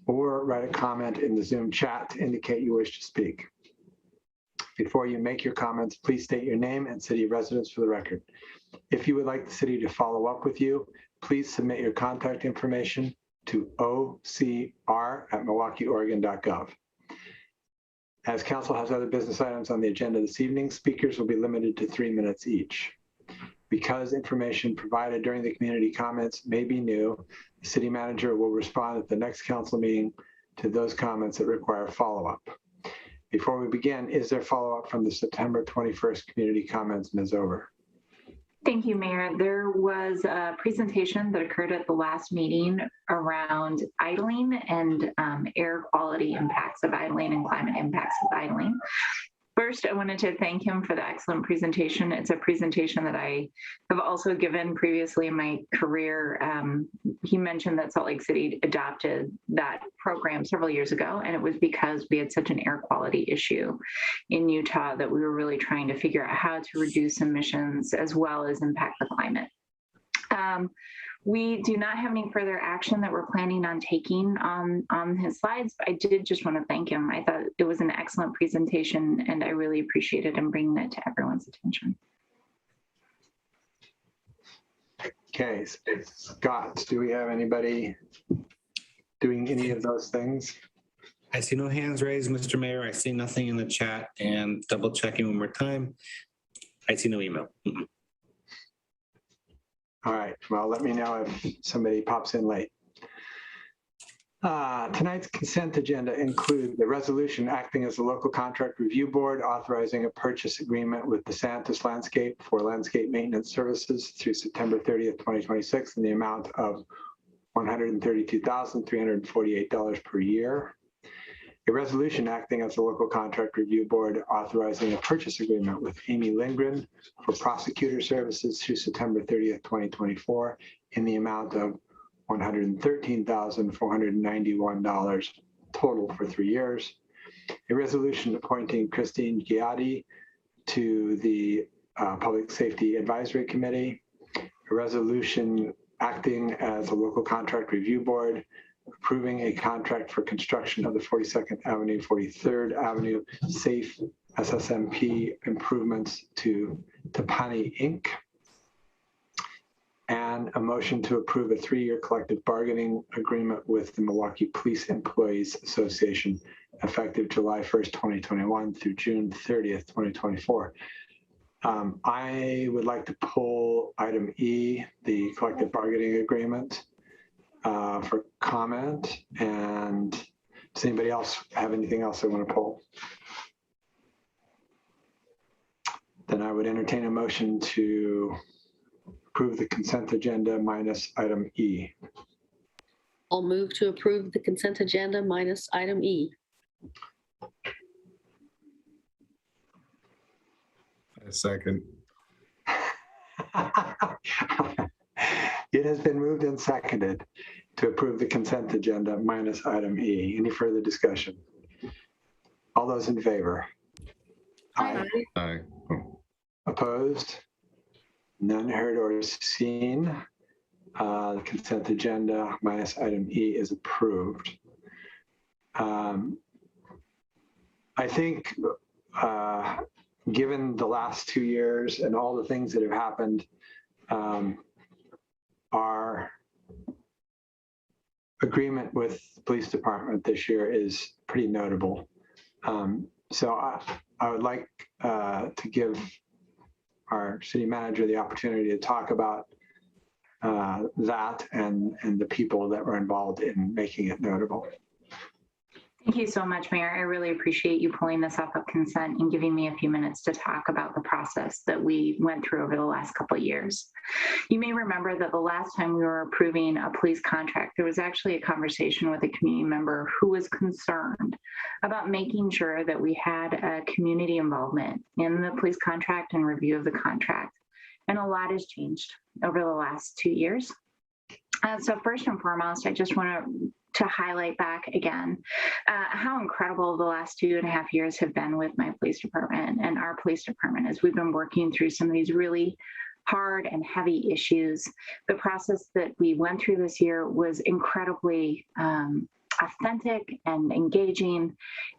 or write a comment in the Zoom chat to indicate you wish to speak. Before you make your comments, please state your name and city of residence for the record. If you would like the city to follow up with you, please submit your contact information to ocr@milwaukieoregon.gov. As council has other business items on the agenda this evening, speakers will be limited to 3 minutes each. Because information provided during the community comments may be new, the city manager will respond at the next council meeting to those comments that require follow-up. Before we begin, is there follow-up from the September 21st community comments, Ms. Over? Thank you, Mayor. There was a presentation that occurred at the last meeting around idling and air quality impacts of idling and climate impacts of idling. First, I wanted to thank him for the excellent presentation. It's a presentation that I have also given previously in my career. He mentioned that Salt Lake City adopted that program several years ago, and it was because we had such an air quality issue in Utah that we were really trying to figure out how to reduce emissions as well as impact the climate. We do not have any further action that we're planning on taking on his slides. But I did just want to thank him. I thought it was an excellent presentation, and I really appreciated him bringing it to everyone's attention. Okay, Scott, do we have anybody doing any of those things? I see no hands raised, Mr. Mayor. I see nothing in the chat, and double checking one more time. I see no email. All right, well, let me know if somebody pops in late. Tonight's consent agenda include the resolution acting as a local contract review board, authorizing a purchase agreement with DeSantis Landscape for landscape maintenance services through September 30th, 2026 in the amount of $132,348 per year. A resolution acting as a local contract review board authorizing a purchase agreement with Amy Lindgren for prosecutor services through September 30th, 2024 in the amount of $113,491 total for 3 years. A resolution appointing Christine Giatti to the Public Safety Advisory Committee. A resolution acting as a local contract review board approving a contract for construction of the 42nd Avenue, 43rd Avenue safe SSMP improvements to Tapani Inc. And a motion to approve a 3-year collective bargaining agreement with the Milwaukie Police Employees Association effective July 1st, 2021 through June 30th, 2024. I would like to pull item E, the collective bargaining agreement, for comment. And does anybody else have anything else they want to pull? Then I would entertain a motion to approve the consent agenda minus item E. I'll move to approve the consent agenda minus item E. A second. It has been moved and seconded to approve the consent agenda minus item E. Any further discussion? All those in favor? Aye. Aye. Opposed? None heard or seen. The consent agenda minus item E is approved. I think given the last 2 years and all the things that have happened, our agreement with the police department this year is pretty notable. So I would like to give our city manager the opportunity to talk about that and the people that were involved in making it notable. Thank you so much, Mayor. I really appreciate you pulling this off of consent and giving me a few minutes to talk about the process that we went through over the last couple of years. You may remember that the last time we were approving a police contract, there was actually a conversation with a community member who was concerned about making sure that we had a community involvement in the police contract and review of the contract. And a lot has changed over the last 2 years. So first and foremost, I just want to highlight back again how incredible the last 2.5 years have been with my police department and our police department as we've been working through some of these really hard and heavy issues. The process that we went through this year was incredibly authentic and engaging.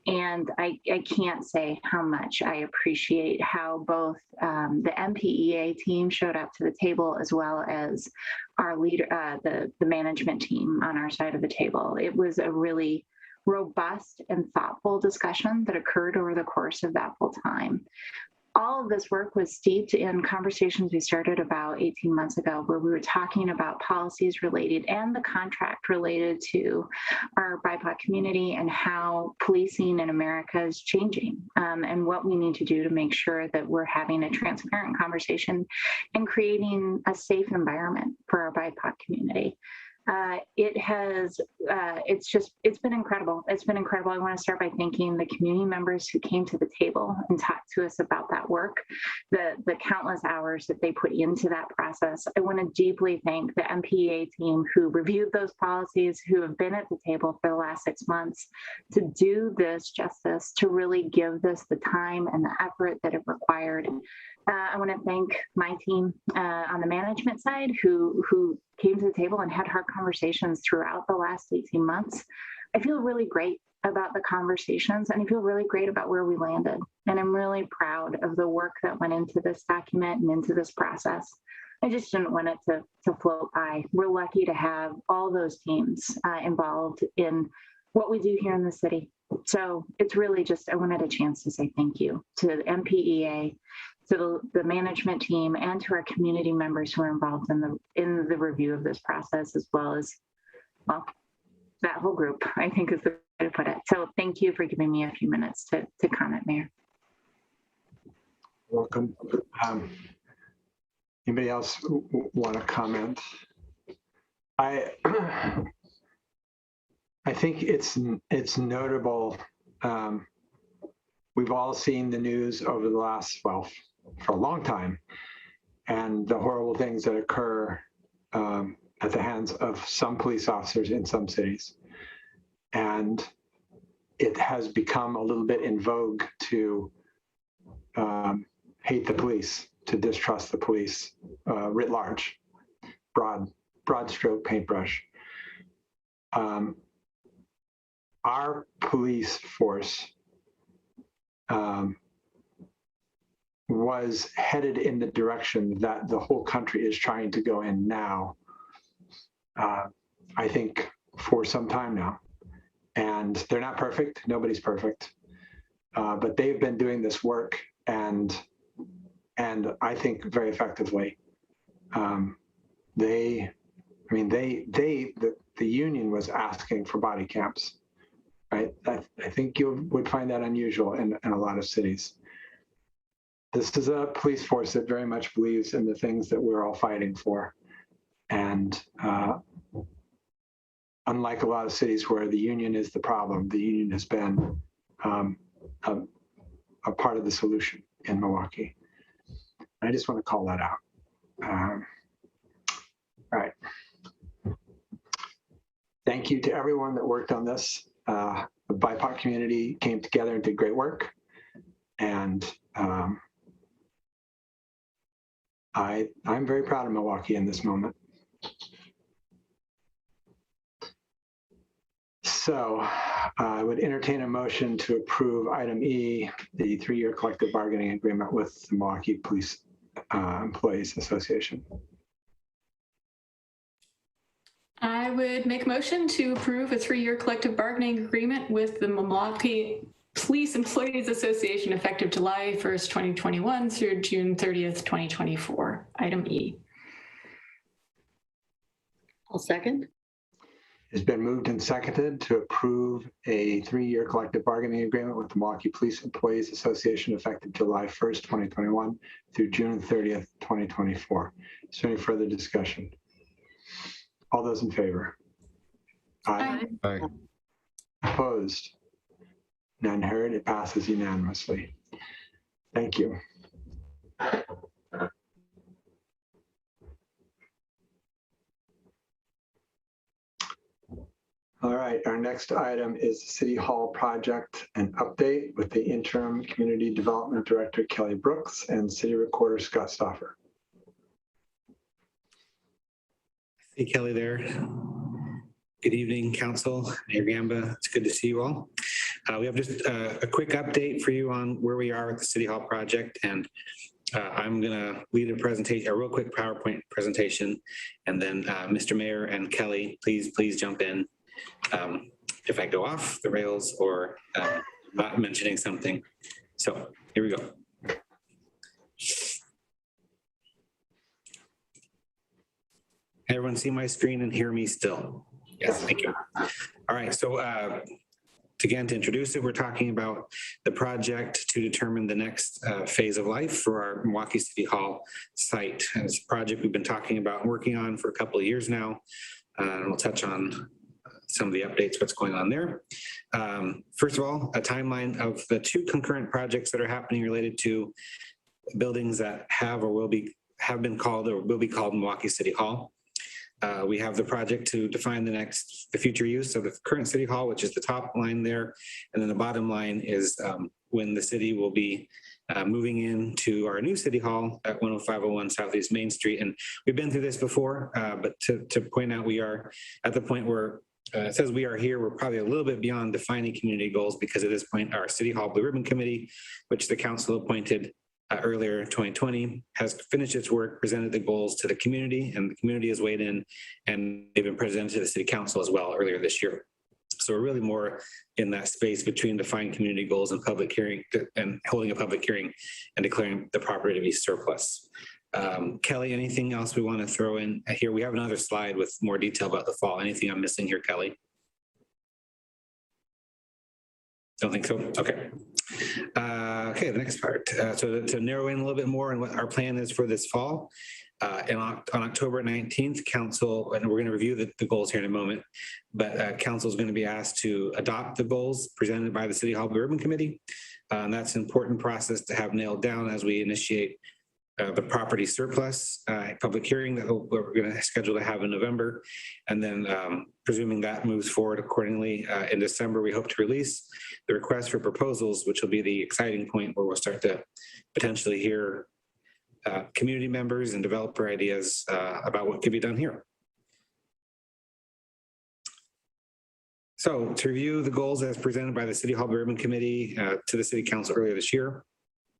And I can't say how much I appreciate how both the MPEA team showed up to the table as well as our leader, the management team on our side of the table. It was a really robust and thoughtful discussion that occurred over the course of that full time. All of this work was steeped in conversations we started about 18 months ago, where we were talking about policies related and the contract related to our BIPOC community and how policing in America is changing, and what we need to do to make sure that we're having a transparent conversation and creating a safe environment for our BIPOC community. It's been incredible. It's been incredible. I want to start by thanking the community members who came to the table and talked to us about that work, the countless hours that they put into that process. I want to deeply thank the MPEA team who reviewed those policies, who have been at the table for the last 6 months to do this justice, to really give this the time and the effort that it required. I want to thank my team on the management side who came to the table and had hard conversations throughout the last 18 months. I feel really great about the conversations, and I feel really great about where we landed. And I'm really proud of the work that went into this document and into this process. I just didn't want it to float by. We're lucky to have all those teams involved in what we do here in the city. So it's really just, I wanted a chance to say thank you to the MPEA, to the management team, and to our community members who are involved in the review of this process, as well as, well, that whole group, I think is the way to put it. So thank you for giving me a few minutes to comment, Mayor. Welcome. Anybody else want to comment? I think it's notable. We've all seen the news over the last, well, for a long time, and the horrible things that occur at the hands of some police officers in some cities. And it has become a little bit in vogue to hate the police, to distrust the police writ large, broad stroke paintbrush. Our police force was headed in the direction that the whole country is trying to go in now, I think for some time now. And they're not perfect, nobody's perfect, but they've been doing this work and I think very effectively. The union was asking for body cams, right? I think you would find that unusual in a lot of cities. This is a police force that very much believes in the things that we're all fighting for. And unlike a lot of cities where the union is the problem, the union has been a part of the solution in Milwaukee. I just want to call that out. All right. Thank you to everyone that worked on this. The BIPOC community came together and did great work. And I'm very proud of Milwaukee in this moment. So I would entertain a motion to approve item E, the 3-year collective bargaining agreement with the Milwaukee Police Employees Association. I would make a motion to approve a 3-year collective bargaining agreement with the Milwaukee Police Employees Association effective July 1st, 2021 through June 30th, 2024. Item E. I'll second. It's been moved and seconded to approve a 3-year collective bargaining agreement with the Milwaukee Police Employees Association effective July 1st, 2021 through June 30th, 2024. Is there any further discussion? All those in favor? Aye. Aye. Opposed? None heard. It passes unanimously. Thank you. All right, our next item is the City Hall project and update with the interim Community Development Director, Kelly Brooks, and City Recorder, Scott Stoffer. Hey, Kelly there. Good evening, Council, Mayor Gamba. It's good to see you all. We have just a quick update for you on where we are with the City Hall project, and I'm gonna lead a presentation, a real quick PowerPoint presentation, and then Mr. Mayor and Kelly, please jump in if I go off the rails or not mentioning something. So here we go. Everyone see my screen and hear me still? Yes, thank you. All right, so again, to introduce it, we're talking about the project to determine the next phase of life for our Milwaukee City Hall site. And it's a project we've been talking about and working on for a couple of years now. And we'll touch on some of the updates, what's going on there. First of all, a timeline of the 2 concurrent projects that are happening related to buildings that have been called or will be called Milwaukie City Hall. We have the project to define the future use of the current City Hall, which is the top line there. And then the bottom line is when the city will be moving into our new City Hall at 10501 Southeast Main Street. And we've been through this before, but to point out, we are at the point where it says we are here. We're probably a little bit beyond defining community goals, because at this point, our City Hall Blue Ribbon Committee, which the council appointed earlier in 2020, has finished its work, presented the goals to the community, and the community has weighed in, and they've been presented to the city council as well earlier this year. So we're really more in that space between defining community goals and public hearing and holding a public hearing and declaring the property to be surplus. Kelly, anything else we want to throw in here? We have another slide with more detail about the fall. Anything I'm missing here, Kelly? Don't think so? Okay. Okay, the next part. So to narrow in a little bit more on what our plan is for this fall, on October 19th, council, and we're going to review the goals here in a moment, but council is going to be asked to adopt the goals presented by the City Hall Blue Ribbon Committee. That's an important process to have nailed down as we initiate the property surplus public hearing that we're going to schedule to have in November. And then presuming that moves forward accordingly, in December, we hope to release the request for proposals, which will be the exciting point where we'll start to potentially hear community members and developer ideas about what could be done here. So to review the goals as presented by the City Hall Blue Ribbon Committee to the City Council earlier this year,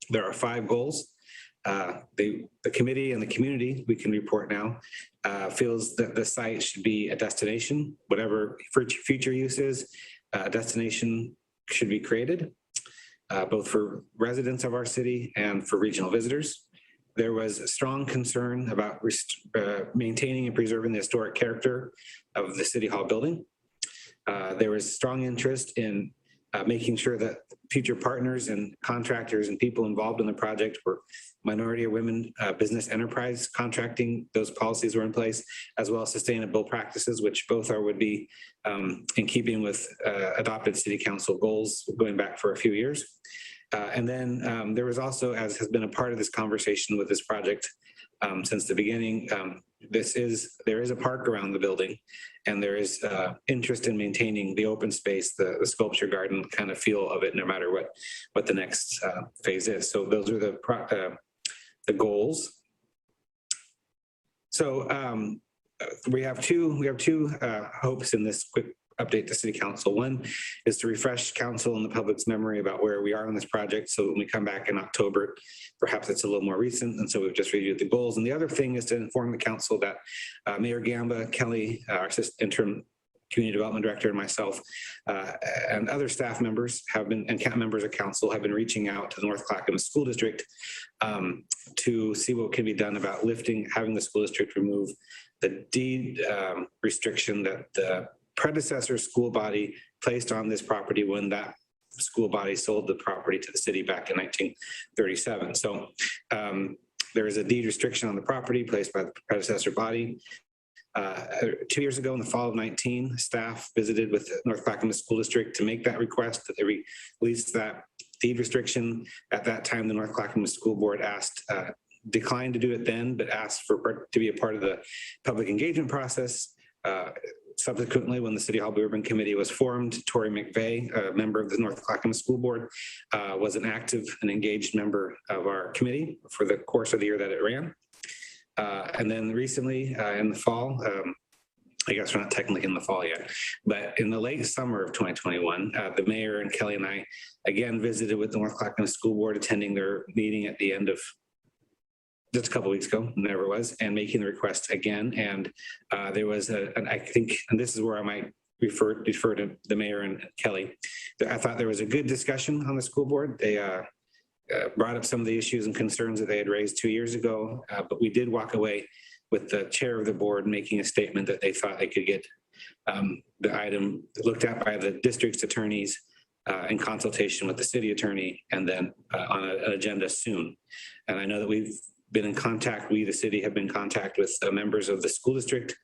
there are 5 goals. The committee and the community, we can report now, feels that the site should be a destination. Whatever future use is, a destination should be created, both for residents of our city and for regional visitors. There was a strong concern about maintaining and preserving the historic character of the City Hall building. There was strong interest in making sure that future partners and contractors and people involved in the project were minority or women business enterprise contracting. Those policies were in place, as well as sustainable practices, which both would be in keeping with adopted city council goals going back for a few years. And then there was also, as has been a part of this conversation with this project since the beginning, there is a park around the building, and there is interest in maintaining the open space, the sculpture garden kind of feel of it, no matter what the next phase is. So those are the goals. So we have two hopes in this quick update to City Council. One is to refresh council and the public's memory about where we are on this project. So when we come back in October, perhaps it's a little more recent. And so we've just reviewed the goals. And the other thing is to inform the council that Mayor Gamba, Kelly, our interim community development director, and myself and other staff members and members of council have been reaching out to the North Clackamas School District to see what can be done about having the school district remove the deed restriction that the predecessor school body placed on this property when that school body sold the property to the city back in 1937. So there is a deed restriction on the property placed by the predecessor body. 2 years ago, in the fall of 19, staff visited with the North Clackamas School District to make that request that they release that deed restriction. At that time, the North Clackamas School Board declined to do it then, but asked to be a part of the public engagement process. Subsequently, when the City Hall Blue Ribbon Committee was formed, Tori McVeigh, a member of the North Clackamas School Board, was an active and engaged member of our committee for the course of the year that it ran. And then recently in the fall, I guess we're not technically in the fall yet, but in the late summer of 2021, the mayor and Kelly and I again visited with the North Clackamas School Board, attending their meeting at the end of just a couple of weeks ago, never was, and making the request again. And there was I think, and this is where I might defer to the mayor and Kelly. I thought there was a good discussion on the school board. They brought up some of the issues and concerns that they had raised 2 years ago, but we did walk away with the chair of the board making a statement that they thought they could get the item looked at by the district's attorneys in consultation with the city attorney, and then on an agenda soon. And I know that we've been in contact, we, the city, have been in contact with members of the school district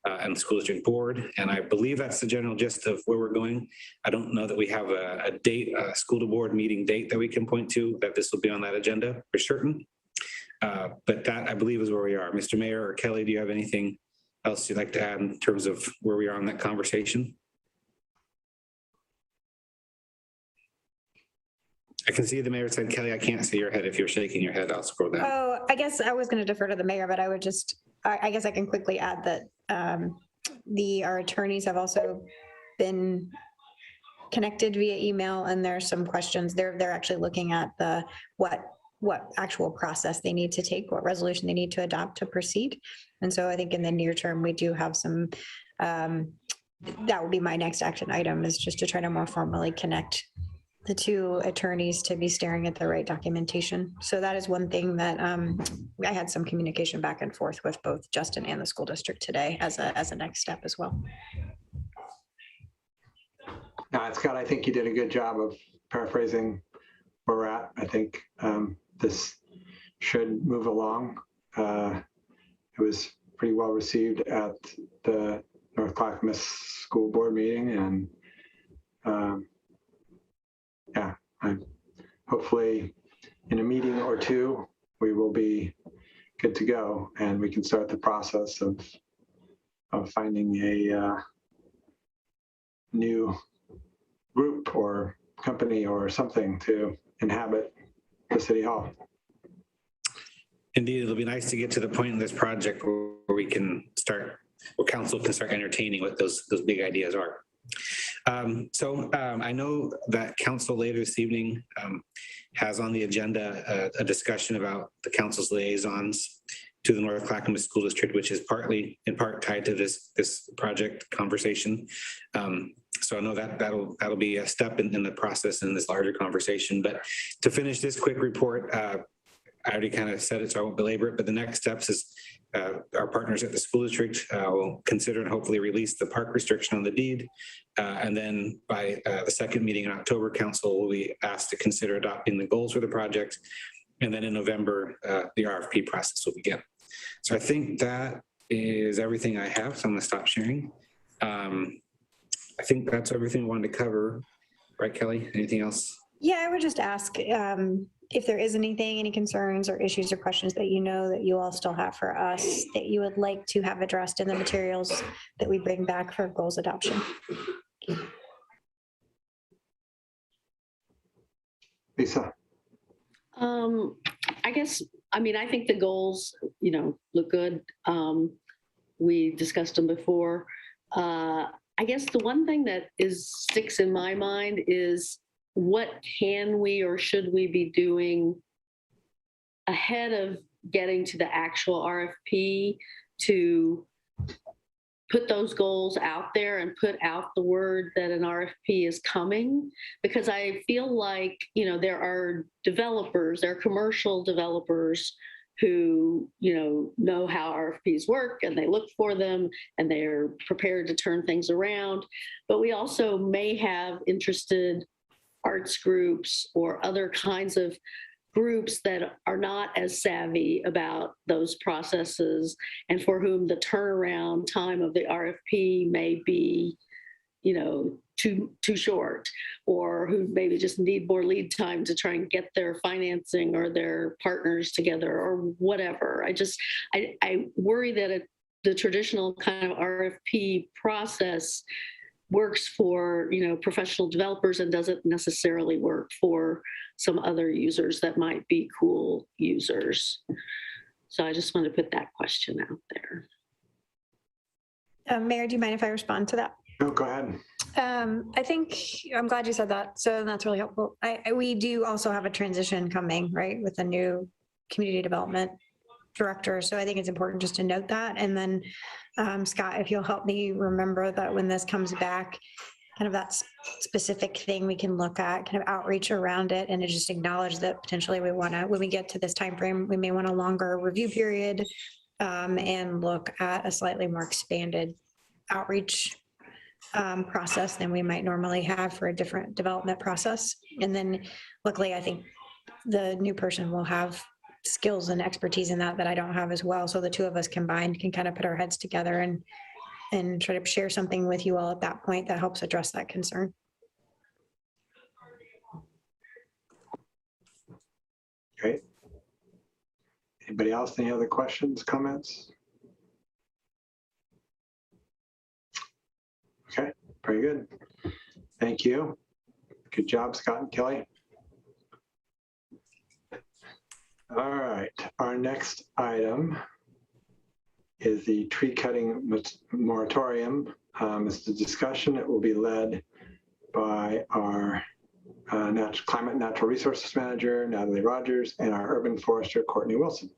and the school district board. And I believe that's the general gist of where we're going. I don't know that we have a date, a school to board meeting date that we can point to, that this will be on that agenda for certain. But that, I believe, is where we are. Mr. Mayor or Kelly, do you have anything else you'd like to add in terms of where we are on that conversation? I can see the mayor said, Kelly, I can't see your head. If you're shaking your head, I'll scroll down. Oh, I guess I was going to defer to the mayor, but I would just, I guess I can quickly add that our attorneys have also been connected via email, and there's some questions. They're actually looking at what actual process they need to take, what resolution they need to adopt to proceed. And so I think in the near term, we do have some, that would be my next action item, is just to try to more formally connect the two attorneys to be staring at the right documentation. So that is one thing that I had some communication back and forth with both Justin and the school district today as a next step as well. Scott, I think you did a good job of paraphrasing where we're at. I think this should move along. It was pretty well received at the North Clackamas School Board meeting, and yeah, hopefully in a meeting or two, we will be good to go, and we can start the process of finding a new group or company or something to inhabit the city hall. Indeed, it'll be nice to get to the point in this project where we can start, where council can start entertaining what those big ideas are. I know that council later this evening has on the agenda a discussion about the council's liaisons to the North Clackamas School District, which is in part tied to this project conversation. So I know that that'll be a step in the process in this larger conversation. But to finish this quick report, I already kind of said it, so I won't belabor it, but the next steps is our partners at the school district will consider and hopefully release the park restriction on the deed. And then by the second meeting in October, council will be asked to consider adopting the goals for the project. And then in November, the RFP process will begin. So I think that is everything I have. So I'm gonna stop sharing. I think that's everything we wanted to cover. Right, Kelly? Anything else? Yeah, I would just ask if there is anything, any concerns or issues or questions that you know that you all still have for us that you would like to have addressed in the materials that we bring back for goals adoption. Lisa. I guess, I think the goals, look good. We discussed them before. I guess the one thing that sticks in my mind is, what can we or should we be doing ahead of getting to the actual RFP to put those goals out there and put out the word that an RFP is coming? Because I feel like, there are commercial developers who, know how RFPs work, and they look for them and they're prepared to turn things around. But we also may have interested arts groups or other kinds of groups that are not as savvy about those processes, and for whom the turnaround time of the RFP may be, too short, or who maybe just need more lead time to try and get their financing or their partners together or whatever. I worry that the traditional kind of RFP process works for, professional developers and doesn't necessarily work for some other users that might be cool users. So I just want to put that question out there. Mayor, do you mind if I respond to that? No, go ahead. I think I'm glad you said that. So that's really helpful. We do also have a transition coming, right, with a new community development director. So I think it's important just to note that. And then Scott, if you'll help me remember that when this comes back, kind of that specific thing we can look at, kind of outreach around it, and to just acknowledge that potentially we want to, when we get to this time frame, we may want a longer review period and look at a slightly more expanded outreach process than we might normally have for a different development process. And then luckily, I think the new person will have skills and expertise in that I don't have as well. So the two of us combined can kind of put our heads together and try to share something with you all at that point that helps address that concern. Great. Anybody else? Any other questions, comments? Okay, very good. Thank you. Good job, Scott and Kelly. All right, our next item is the tree cutting moratorium. It's a discussion. It will be led by our Climate and Natural Resources Manager, Natalie Rogers, and our Urban Forester, Courtney Wilson.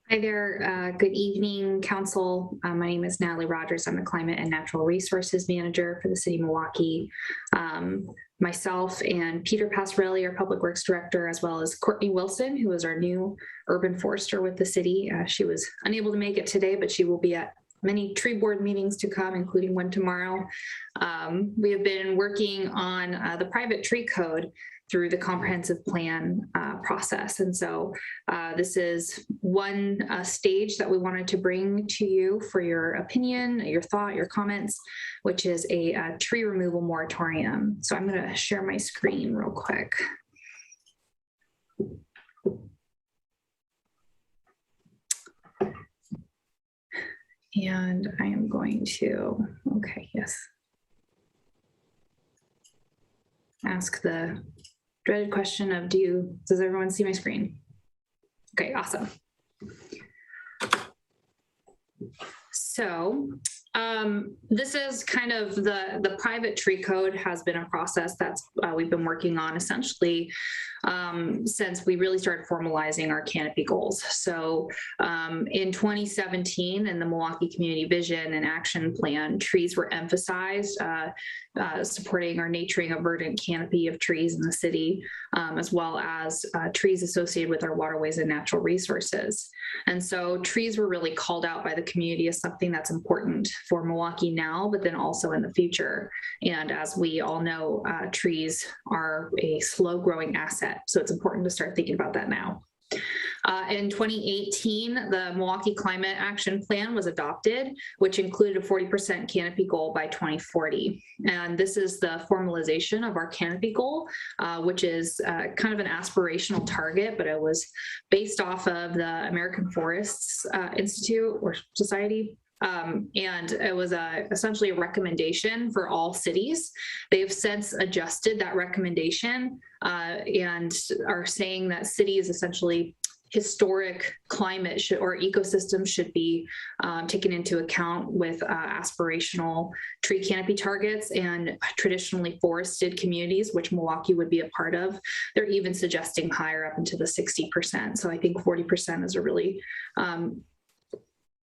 Hi there. Good evening, Council. My name is Natalie Rogers. I'm the Climate and Natural Resources Manager for the City of Milwaukee. Myself and Peter Pasquarelli, our Public Works Director, as well as Courtney Wilson, who is our new Urban Forester with the city. She was unable to make it today, but she will be at many tree board meetings to come, including one tomorrow. We have been working on the private tree code through the comprehensive plan process. And so this is one stage that we wanted to bring to you for your opinion, your thought, your comments, which is a tree removal moratorium. So I'm going to share my screen real quick. And I am going to, okay, yes. Ask the dreaded question of does everyone see my screen? Okay, awesome. So this is kind of the private tree code has been a process that's we've been working on essentially since we really started formalizing our canopy goals. So in 2017 in the Milwaukee Community Vision and Action Plan, trees were emphasized, supporting our naturing a verdant canopy of trees in the city, as well as trees associated with our waterways and natural resources. And so trees were really called out by the community as something that's important for Milwaukee now, but then also in the future. And as we all know, trees are a slow growing asset. So it's important to start thinking about that now. In 2018, the Milwaukee Climate Action Plan was adopted, which included a 40% canopy goal by 2040. And this is the formalization of our canopy goal, which is kind of an aspirational target, but it was based off of the American Forests Institute or Society. And it was essentially a recommendation for all cities. They've since adjusted that recommendation and are saying that cities essentially historic climate or ecosystems should be taken into account with aspirational tree canopy targets, and traditionally forested communities, which Milwaukee would be a part of. They're even suggesting higher up into the 60%. So I think 40% is a really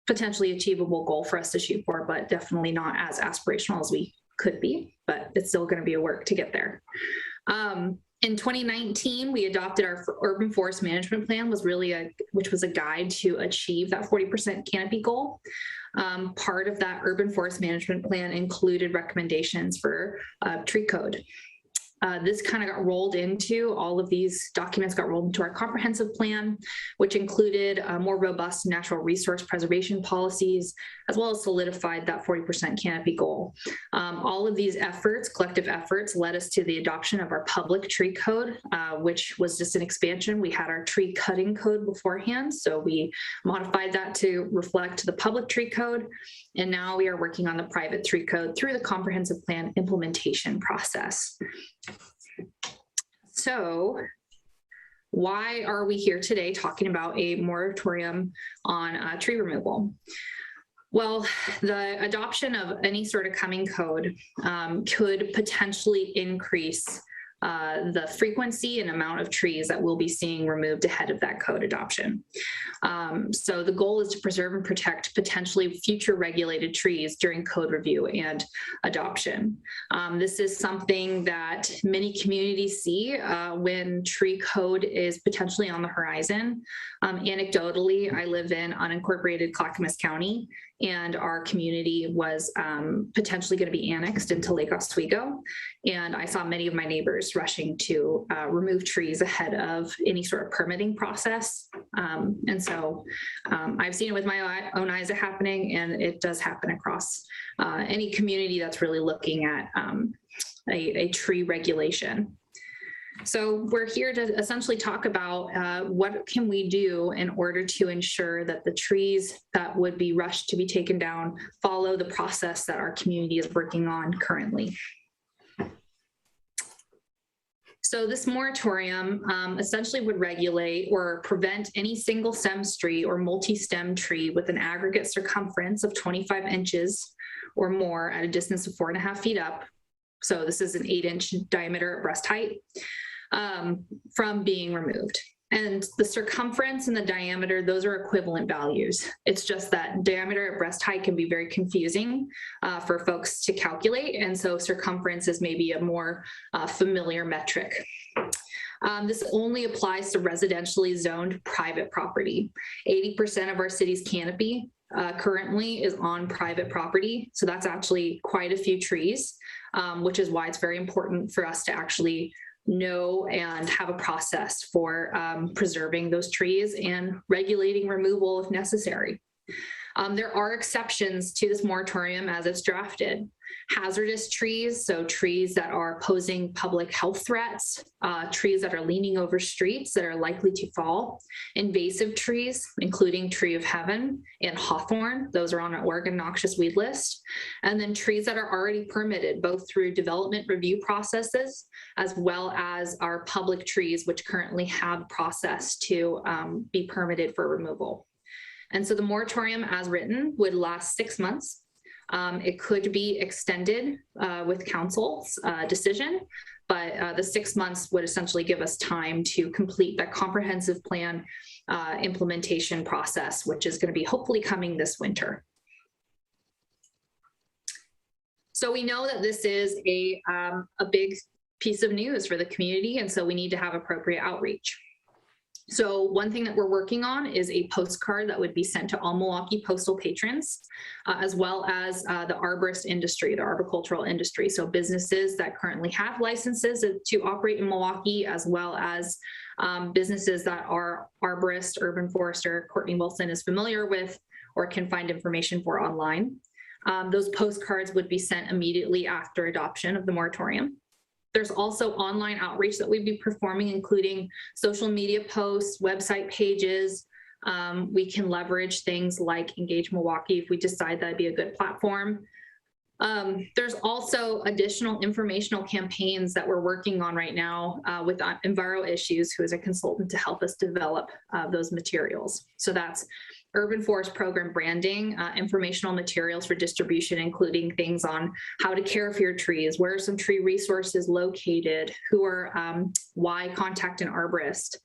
potentially achievable goal for us to shoot for, but definitely not as aspirational as we could be, but it's still going to be a work to get there. In 2019, we adopted our urban forest management plan, which was a guide to achieve that 40% canopy goal. Part of that urban forest management plan included recommendations for tree code. This kind of got rolled into, all of these documents got rolled into our comprehensive plan, which included more robust natural resource preservation policies, as well as solidified that 40% canopy goal. All of these efforts, collective efforts, led us to the adoption of our public tree code, which was just an expansion. We had our tree cutting code beforehand, so we modified that to reflect the public tree code. And now we are working on the private tree code through the comprehensive plan implementation process. So why are we here today talking about a moratorium on tree removal? Well, the adoption of any sort of coming code could potentially increase the frequency and amount of trees that we'll be seeing removed ahead of that code adoption. So the goal is to preserve and protect potentially future regulated trees during code review and adoption. This is something that many communities see when tree code is potentially on the horizon. Anecdotally, I live in unincorporated Clackamas County, and our community was potentially going to be annexed into Lake Oswego. And I saw many of my neighbors rushing to remove trees ahead of any sort of permitting process. And so I've seen it with my own eyes happening, and it does happen across any community that's really looking at a tree regulation. So we're here to essentially talk about what can we do in order to ensure that the trees that would be rushed to be taken down follow the process that our community is working on currently. So this moratorium essentially would regulate or prevent any single stem tree or multi-stem tree with an aggregate circumference of 25 inches or more at a distance of 4.5 feet up. So this is an 8-inch diameter at breast height, from being removed. And the circumference and the diameter, those are equivalent values. It's just that diameter at breast height can be very confusing for folks to calculate. And so circumference is maybe a more familiar metric. This only applies to residentially zoned private property. 80% of our city's canopy currently is on private property. So that's actually quite a few trees, which is why it's very important for us to actually know and have a process for preserving those trees and regulating removal if necessary. There are exceptions to this moratorium as it's drafted. Hazardous trees, so trees that are posing public health threats, trees that are leaning over streets that are likely to fall, invasive trees, including tree of heaven and hawthorn, those are on an Oregon noxious weed list, and then trees that are already permitted, both through development review processes, as well as our public trees, which currently have process to be permitted for removal. And so the moratorium as written would last 6 months. It could be extended with council's decision, but the 6 months would essentially give us time to complete that comprehensive plan implementation process, which is going to be hopefully coming this winter. So we know that this is a big piece of news for the community, and so we need to have appropriate outreach. So one thing that we're working on is a postcard that would be sent to all Milwaukie postal patrons, as well as the arborist industry, the arboricultural industry. So businesses that currently have licenses to operate in Milwaukie, as well as businesses that are arborist, urban forester, Courtney Wilson is familiar with or can find information for online. Those postcards would be sent immediately after adoption of the moratorium. There's also online outreach that we'd be performing, including social media posts, website pages. We can leverage things like Engage Milwaukie if we decide that'd be a good platform. There's also additional informational campaigns that we're working on right now with Enviro Issues, who is a consultant to help us develop those materials. So that's urban forest program branding, informational materials for distribution, including things on how to care for your trees, where are some tree resources located, who are, why contact an arborist,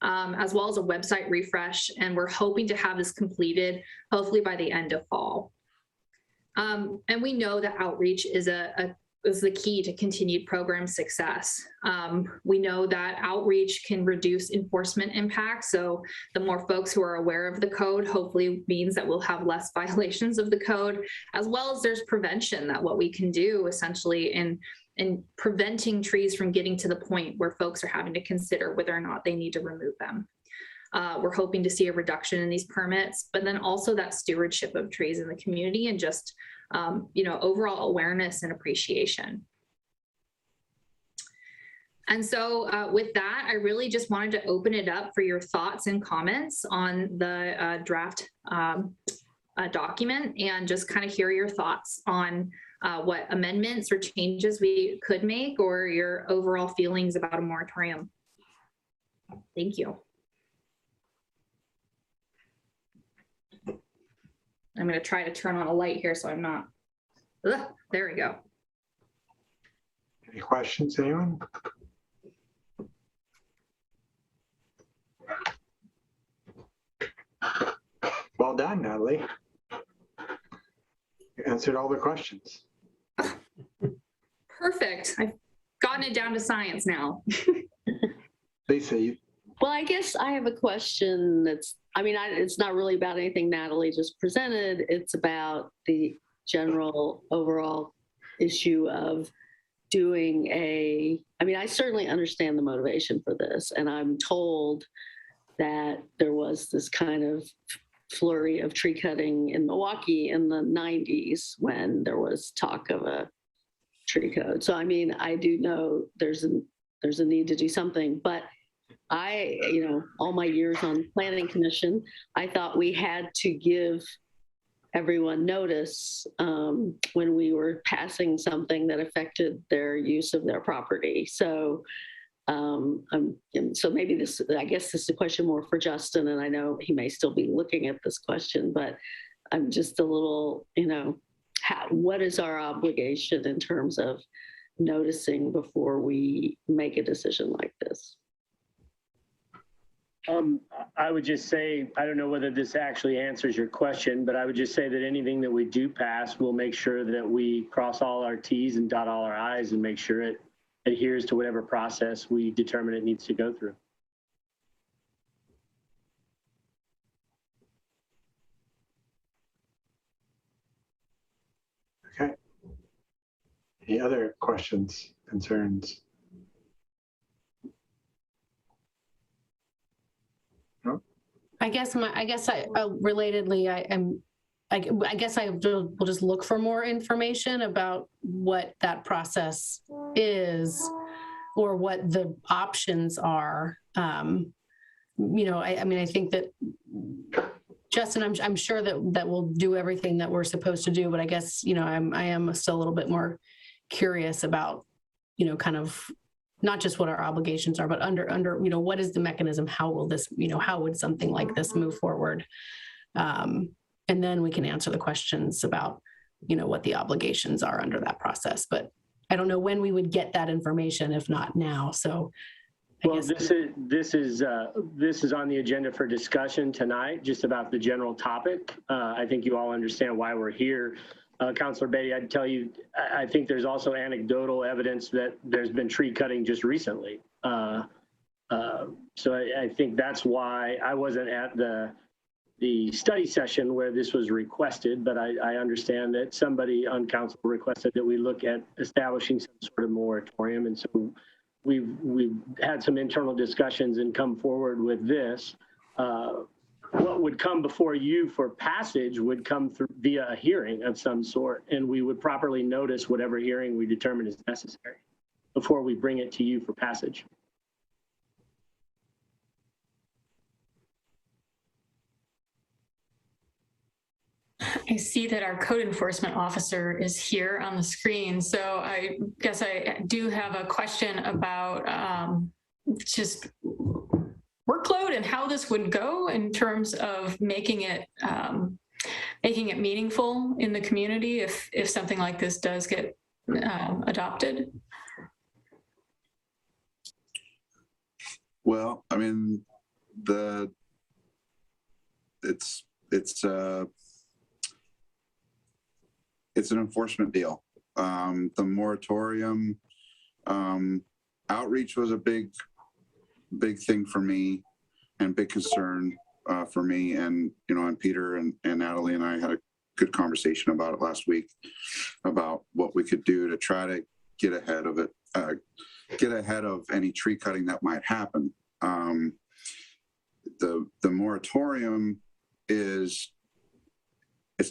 as well as a website refresh. And we're hoping to have this completed hopefully by the end of fall. And we know that outreach is the key to continued program success. We know that outreach can reduce enforcement impact. So the more folks who are aware of the code, hopefully means that we'll have less violations of the code, as well as there's prevention, that what we can do essentially in preventing trees from getting to the point where folks are having to consider whether or not they need to remove them. We're hoping to see a reduction in these permits, but then also that stewardship of trees in the community and just, overall awareness and appreciation. And so with that, I really just wanted to open it up for your thoughts and comments on the draft document, and just kind of hear your thoughts on what amendments or changes we could make, or your overall feelings about a moratorium. Thank you. I'm going to try to turn on a light here so I'm not. Ugh, there we go. Any questions, anyone? Well done, Natalie. You answered all the questions. Perfect. I've gotten it down to science now. Lisa, Well, I guess I have a question that's I mean, it's not really about anything Natalie just presented. It's about the general overall issue of doing I mean, I certainly understand the motivation for this, and I'm told that there was this kind of flurry of tree cutting in Milwaukee in the 90s when there was talk of a tree code. So, I mean, I do know there's a need to do something, but all my years on planning commission, I thought we had to give everyone notice when we were passing something that affected their use of their property. So, so maybe I guess this is a question more for Justin, and I know he may still be looking at this question, but I'm just a little, what is our obligation in terms of noticing before we make a decision like this? I would just say, I don't know whether this actually answers your question, but I would just say that anything that we do pass, we'll make sure that we cross all our T's and dot all our I's and make sure it adheres to whatever process we determine it needs to go through. Okay. Any other questions, concerns? No? I guess relatedly, I guess I will just look for more information about what that process is or what the options are. I mean, I think that Justin, I'm sure that we'll do everything that we're supposed to do, but I guess, I am still a little bit more curious about, kind of not just what our obligations are, but under, what is the mechanism? How will this, how would something like this move forward? And then we can answer the questions about, what the obligations are under that process. But I don't know when we would get that information, if not now. So I guess this is on the agenda for discussion tonight, just about the general topic. I think you all understand why we're here. Councilor Beatty, I'd tell you, I think there's also anecdotal evidence that there's been tree cutting just recently. So I think that's why I wasn't at the study session where this was requested, but I understand that somebody on council requested that we look at establishing some sort of moratorium. And so we've had some internal discussions and come forward with this. What would come before you for passage would come through via a hearing of some sort, and we would properly notice whatever hearing we determine is necessary before we bring it to you for passage. I see that our code enforcement officer is here on the screen. So I guess I do have a question about just workload and how this would go in terms of making it meaningful in the community if something like this does get adopted. Well, I mean, it's an enforcement deal. The moratorium outreach was a big thing for me and big concern for me. And, and Peter and Natalie and I had a good conversation about it last week about what we could do to try to get ahead of it, get ahead of any tree cutting that might happen. The moratorium it's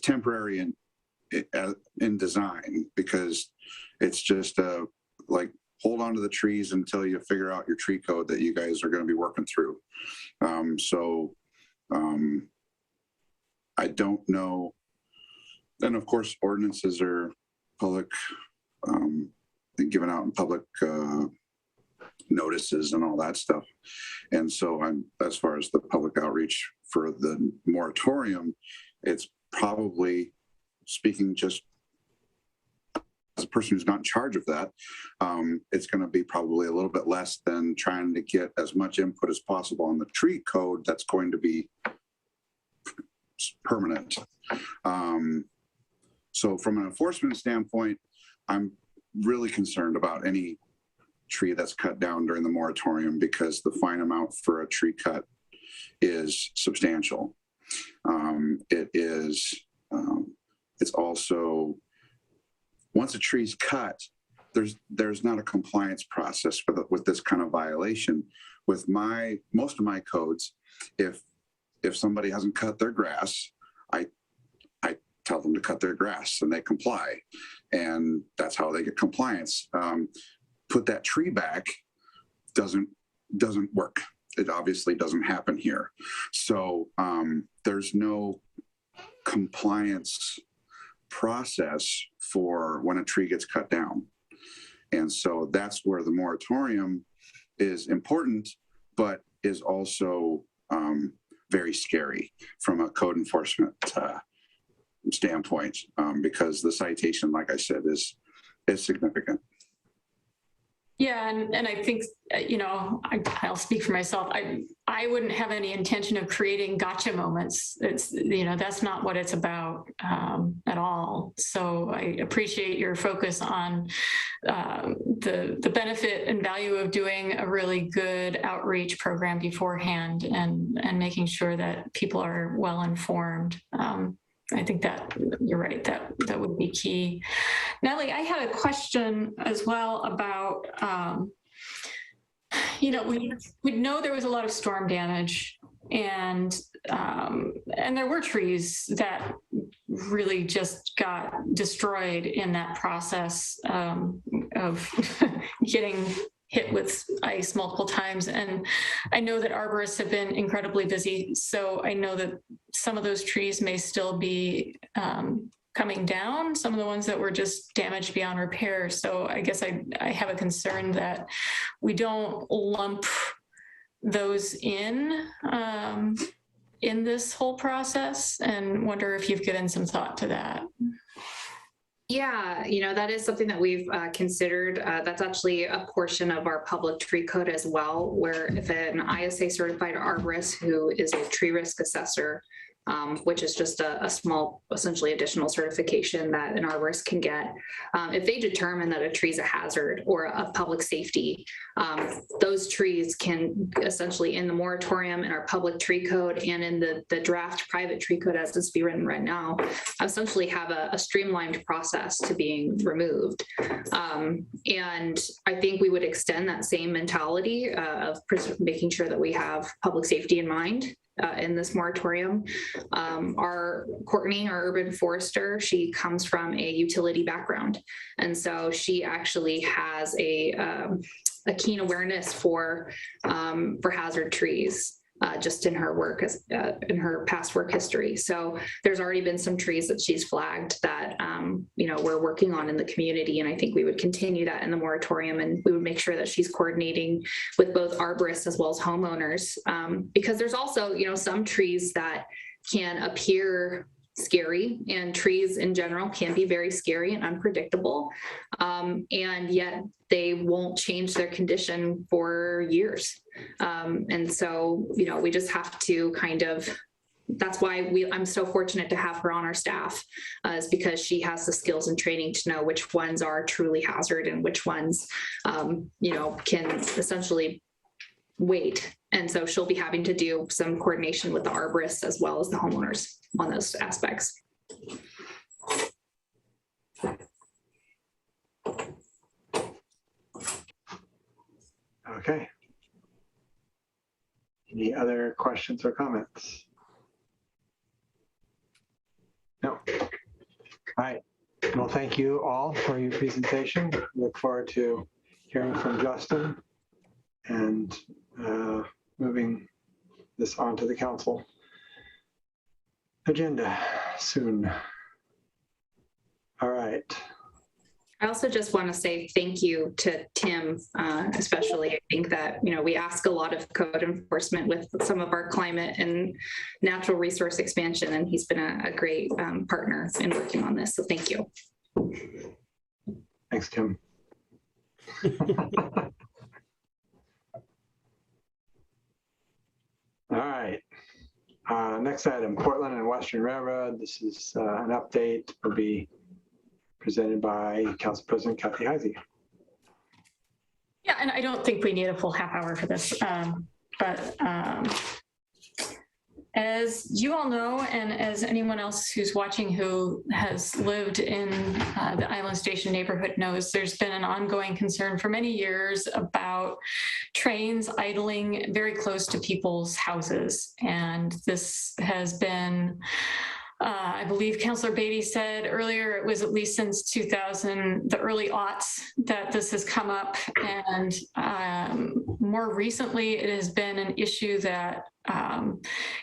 temporary in design because it's just like hold on to the trees until you figure out your tree code that you guys are going to be working through. I don't know. And of course, ordinances are public, given out in public notices and all that stuff. And so as far as the public outreach for the moratorium, it's probably, speaking just as a person who's not in charge of that, it's going to be probably a little bit less than trying to get as much input as possible on the tree code that's going to be permanent. So from an enforcement standpoint, I'm really concerned about any tree that's cut down during the moratorium because the fine amount for a tree cut is substantial. It's also, once a tree's cut, there's not a compliance process with this kind of violation. With most of my codes, if somebody hasn't cut their grass, I tell them to cut their grass and they comply, and that's how they get compliance. Put that tree back doesn't work. It obviously doesn't happen here. So there's no compliance process for when a tree gets cut down. And so that's where the moratorium is important, but is also very scary from a code enforcement standpoint, because the citation, like I said, is significant. Yeah, and I think, I'll speak for myself. I wouldn't have any intention of creating gotcha moments. It's, that's not what it's about at all. So I appreciate your focus on the benefit and value of doing a really good outreach program beforehand and making sure that people are well informed. I think that you're right, that would be key. Natalie, I had a question as well about, we know there was a lot of storm damage, and there were trees that really just got destroyed in that process of getting hit with ice multiple times. And I know that arborists have been incredibly busy. So I know that some of those trees may still be coming down, some of the ones that were just damaged beyond repair. So I guess I have a concern that we don't lump those in this whole process, and wonder if you've given some thought to that. Yeah, that is something that we've considered. That's actually a portion of our public tree code as well, where if an ISA certified arborist who is a tree risk assessor, which is just a small, essentially additional certification that an arborist can get, if they determine that a tree is a hazard or a public safety, those trees can essentially, in the moratorium, in our public tree code, and in the draft private tree code as it's being written right now, essentially have a streamlined process to being removed. And I think we would extend that same mentality of making sure that we have public safety in mind in this moratorium. Our Courtney, our urban forester, she comes from a utility background. And so she actually has a keen awareness for hazard trees, just in her work, in her past work history. So there's already been some trees that she's flagged that, we're working on in the community. And I think we would continue that in the moratorium, and we would make sure that she's coordinating with both arborists as well as homeowners. Because there's also, some trees that can appear scary, and trees in general can be very scary and unpredictable. And yet they won't change their condition for years. And so, we just have to that's why I'm so fortunate to have her on our staff, is because she has the skills and training to know which ones are truly hazard and which ones, can essentially wait. And so she'll be having to do some coordination with the arborists as well as the homeowners on those aspects. Okay. Any other questions or comments? No. All right. Well, thank you all for your presentation. Look forward to hearing from Justin and moving this on to the council agenda soon. All right. I also just want to say thank you to Tim, especially. I think that, we ask a lot of code enforcement with some of our climate and natural resource expansion, and he's been a great partner in working on this. So thank you. Thanks, Tim. All right. Next item, Portland and Western Railroad. This is an update. Will be presented by Council President Kathy Heisey. Yeah, and I don't think we need a full half hour for this, but As you all know, and as anyone else who's watching who has lived in the Island Station neighborhood knows, there's been an ongoing concern for many years about trains idling very close to people's houses. And this has been, I believe Councillor Beatty said earlier, it was at least since 2000, the early aughts, that this has come up. And more recently, it has been an issue that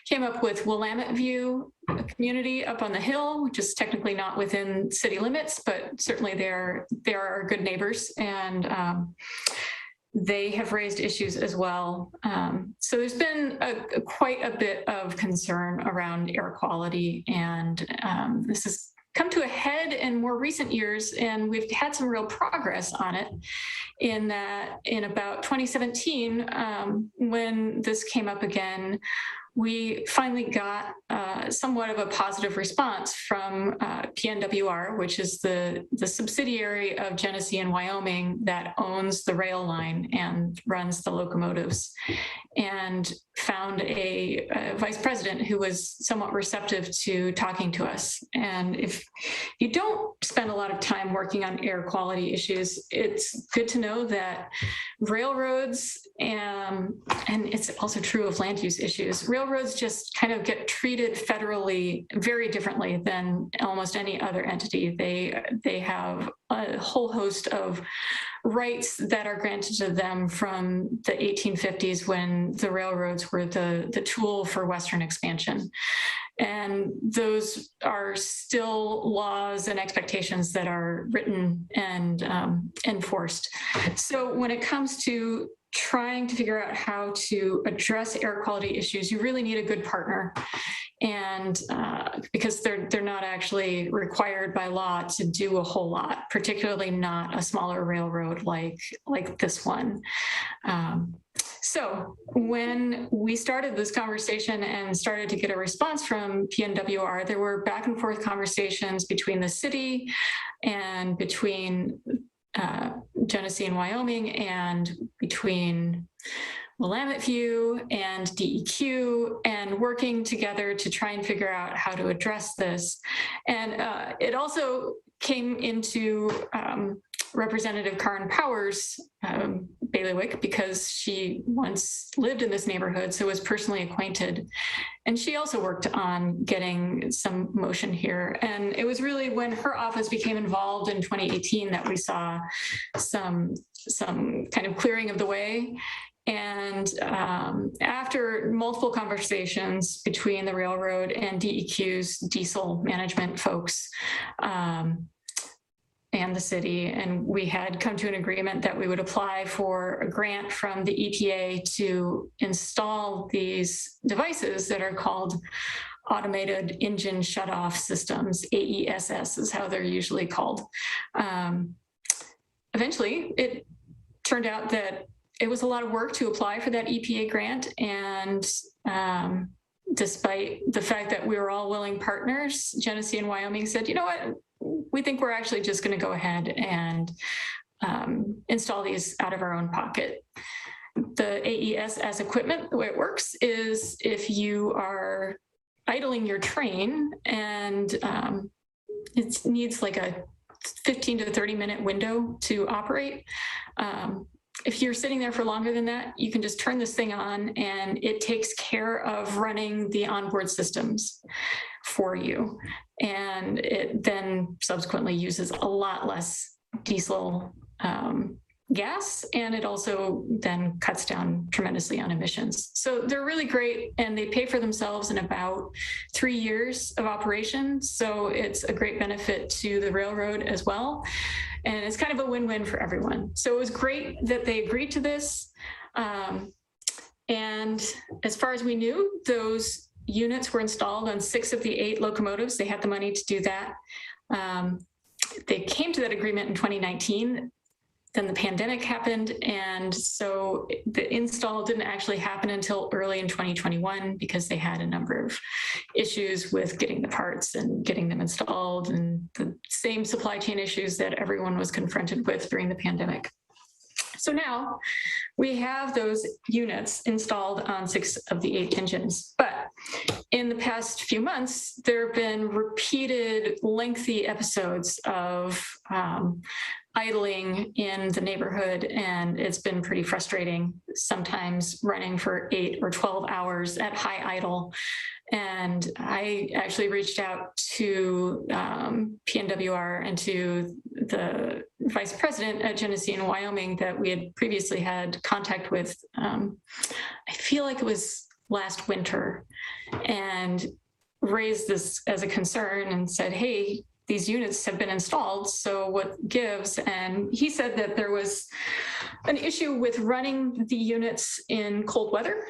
came up with Willamette View community up on the hill, which is technically not within city limits, but certainly they are good neighbors, and they have raised issues as well. So there's been quite a bit of concern around air quality, and this has come to a head in more recent years, and we've had some real progress on it in that in about 2017, when this came up again, we finally got somewhat of a positive response from PNWR, which is the subsidiary of Genesee and Wyoming that owns the rail line and runs the locomotives, and found a vice president who was somewhat receptive to talking to us. And if you don't spend a lot of time working on air quality issues, it's good to know that railroads, and it's also true of land use issues, railroads just kind of get treated federally very differently than almost any other entity. They have a whole host of rights that are granted to them from the 1850s, when the railroads were the tool for Western expansion. And those are still laws and expectations that are written and enforced. So when it comes to trying to figure out how to address air quality issues, you really need a good partner. And because they're not actually required by law to do a whole lot, particularly not a smaller railroad like this one. So when we started this conversation and started to get a response from PNWR, there were back and forth conversations between the city and between Genesee and Wyoming, and between Willamette View and DEQ, and working together to try and figure out how to address this. And it also came into Representative Karen Powers' bailiwick, because she once lived in this neighborhood, so was personally acquainted. And she also worked on getting some motion here. And it was really when her office became involved in 2018 that we saw some kind of clearing of the way. And after multiple conversations between the railroad and DEQ's diesel management folks, and the city, and we had come to an agreement that we would apply for a grant from the EPA to install these devices that are called automated engine shutoff systems. AESS is how they're usually called. Eventually, it turned out that it was a lot of work to apply for that EPA grant, and despite the fact that we were all willing partners, Genesee and Wyoming said, you know what, we think we're actually just going to go ahead and install these out of our own pocket. The AES as equipment, the way it works is if you are idling your train and it needs like a 15 to 30 minute window to operate. If you're sitting there for longer than that, you can just turn this thing on and it takes care of running the onboard systems for you. And it then subsequently uses a lot less diesel gas, and it also then cuts down tremendously on emissions. So they're really great, and they pay for themselves in about 3 years of operation. So it's a great benefit to the railroad as well. And it's kind of a win-win for everyone. So it was great that they agreed to this. And as far as we knew, those units were installed on 6 of the 8 locomotives. They had the money to do that. They came to that agreement in 2019. Then the pandemic happened, and so the install didn't actually happen until early in 2021 because they had a number of issues with getting the parts and getting them installed, and the same supply chain issues that everyone was confronted with during the pandemic. So now We have those units installed on 6 of the 8 engines, but in the past few months, there have been repeated lengthy episodes of idling in the neighborhood, and it's been pretty frustrating, sometimes running for 8 or 12 hours at high idle. And I actually reached out to PNWR and to the vice president at Genesee in Wyoming that we had previously had contact with, I feel like it was last winter, and raised this as a concern and said, hey, these units have been installed, so what gives? And he said that there was an issue with running the units in cold weather,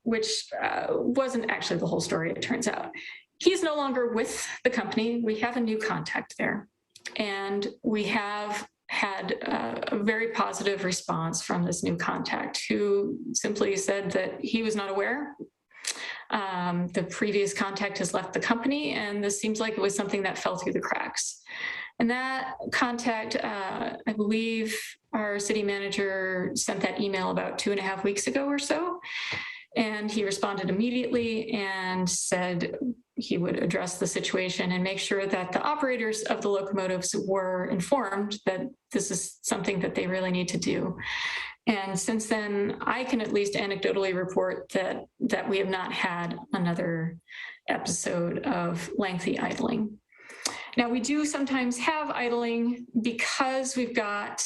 which wasn't actually the whole story, it turns out. He's no longer with the company. We have a new contact there. And we have had a very positive response from this new contact, who simply said that he was not aware. The previous contact has left the company, and this seems like it was something that fell through the cracks. And that contact, I believe our city manager sent that email about 2.5 weeks ago or so. And he responded immediately and said he would address the situation and make sure that the operators of the locomotives were informed that this is something that they really need to do. And since then, I can at least anecdotally report that we have not had another episode of lengthy idling. Now, we do sometimes have idling because we've got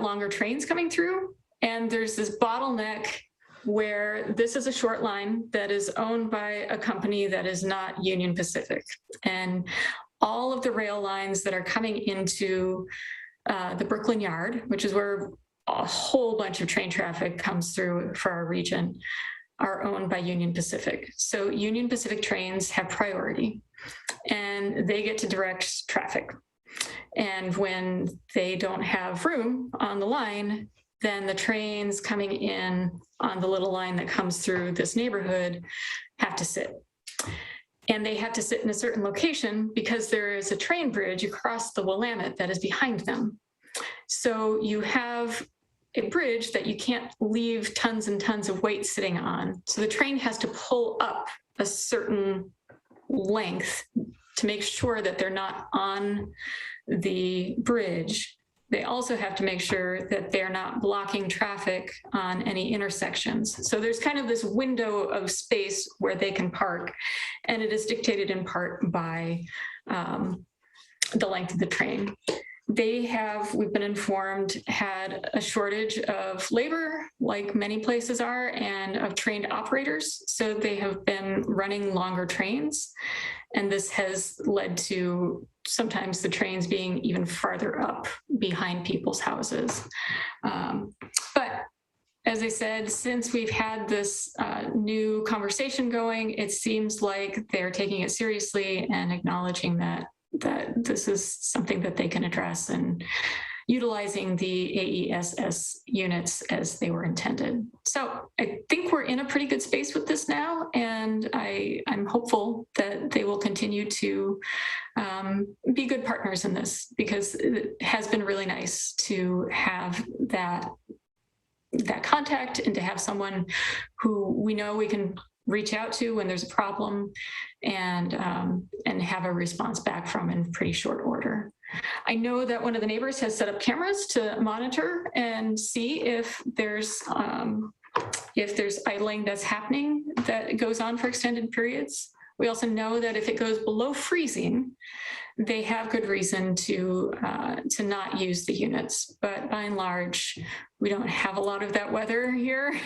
longer trains coming through, and there's this bottleneck where this is a short line that is owned by a company that is not Union Pacific. And all of the rail lines that are coming into the Brooklyn Yard, which is where a whole bunch of train traffic comes through for our region, are owned by Union Pacific. So Union Pacific trains have priority, and they get to direct traffic. And when they don't have room on the line, then the trains coming in on the little line that comes through this neighborhood have to sit. And they have to sit in a certain location because there is a train bridge across the Willamette that is behind them. So you have a bridge that you can't leave tons and tons of weight sitting on. So the train has to pull up a certain length to make sure that they're not on the bridge. They also have to make sure that they're not blocking traffic on any intersections. So there's kind of this window of space where they can park, and it is dictated in part by the length of the train. They have, we've been informed, had a shortage of labor, like many places are, and of trained operators. So they have been running longer trains. And this has led to sometimes the trains being even farther up behind people's houses. But as I said, since we've had this new conversation going, it seems like they're taking it seriously and acknowledging that this is something that they can address and utilizing the AESS units as they were intended. So I think we're in a pretty good space with this now, and I'm hopeful that they will continue to be good partners in this, because it has been really nice to have that contact and to have someone who we know we can reach out to when there's a problem and have a response back from in pretty short order. I know that one of the neighbors has set up cameras to monitor and see if there's idling that's happening that goes on for extended periods. We also know that if it goes below freezing, they have good reason to not use the units. But by and large, we don't have a lot of that weather here.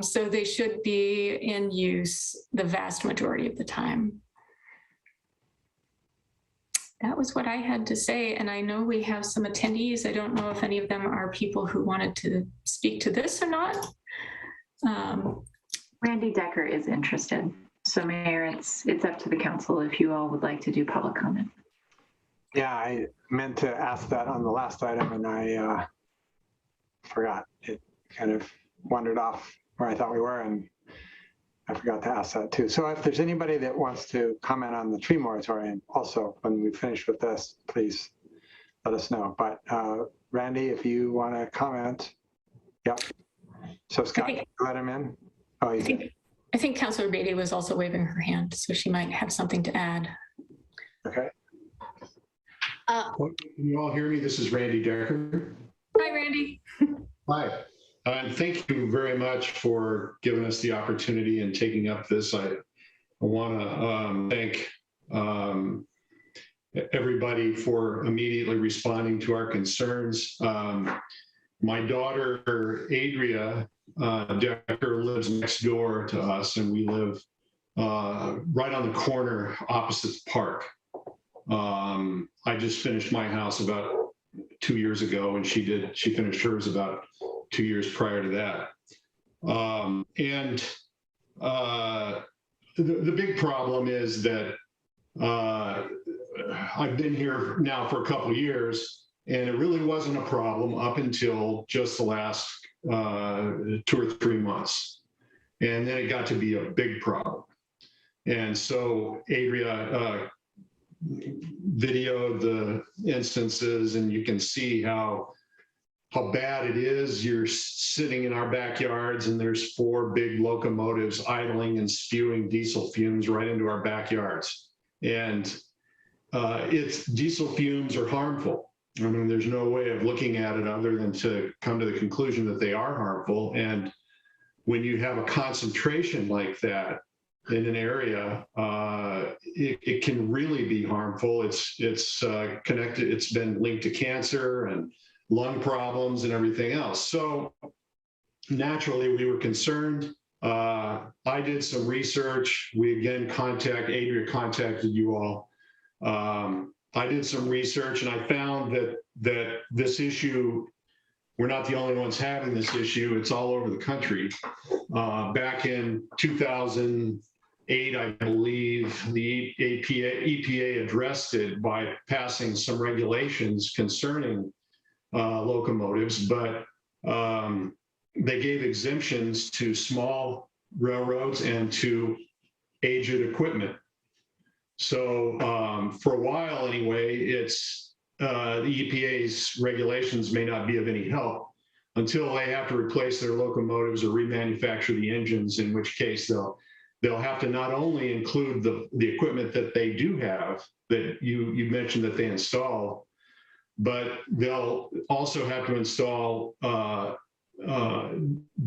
So they should be in use the vast majority of the time. That was what I had to say. And I know we have some attendees. I don't know if any of them are people who wanted to speak to this or not. Randy Decker is interested. So Mayor, it's up to the council if you all would like to do public comment. Yeah, I meant to ask that on the last item, and I forgot. It kind of wandered off where I thought we were, and I forgot to ask that too. So if there's anybody that wants to comment on the tree moratorium, also when we finish with this, please let us know. But Randy, if you want to comment. Yep. So Scott, let him in. Oh, he's in. I think Councilor Beatty was also waving her hand, so she might have something to add. Okay. Can you all hear me? This is Randy Decker. Hi, Randy. Hi. And thank you very much for giving us the opportunity and taking up this. I want to thank everybody for immediately responding to our concerns. My daughter, Adria Decker, lives next door to us, and we live right on the corner opposite the park. I just finished my house about 2 years ago, and she finished hers about 2 years prior to that. The big problem is that I've been here now for a couple of years, and it really wasn't a problem up until just the last 2 or 3 months. And then it got to be a big problem. And so Adria videoed the instances, and you can see how bad it is. You're sitting in our backyards, and there's 4 big locomotives idling and spewing diesel fumes right into our backyards. And diesel fumes are harmful. I mean, there's no way of looking at it other than to come to the conclusion that they are harmful. And when you have a concentration like that in an area, it can really be harmful. It's connected. It's been linked to cancer and lung problems and everything else. So naturally, we were concerned. I did some research. Adria contacted you all. I did some research, and I found that this issue, we're not the only ones having this issue. It's all over the country. Back in 2008, I believe, the EPA addressed it by passing some regulations concerning locomotives, but they gave exemptions to small railroads and to aged equipment. So for a while anyway, the EPA's regulations may not be of any help until they have to replace their locomotives or remanufacture the engines, in which case they'll have to not only include the equipment that they do have, that you mentioned that they install, but they'll also have to install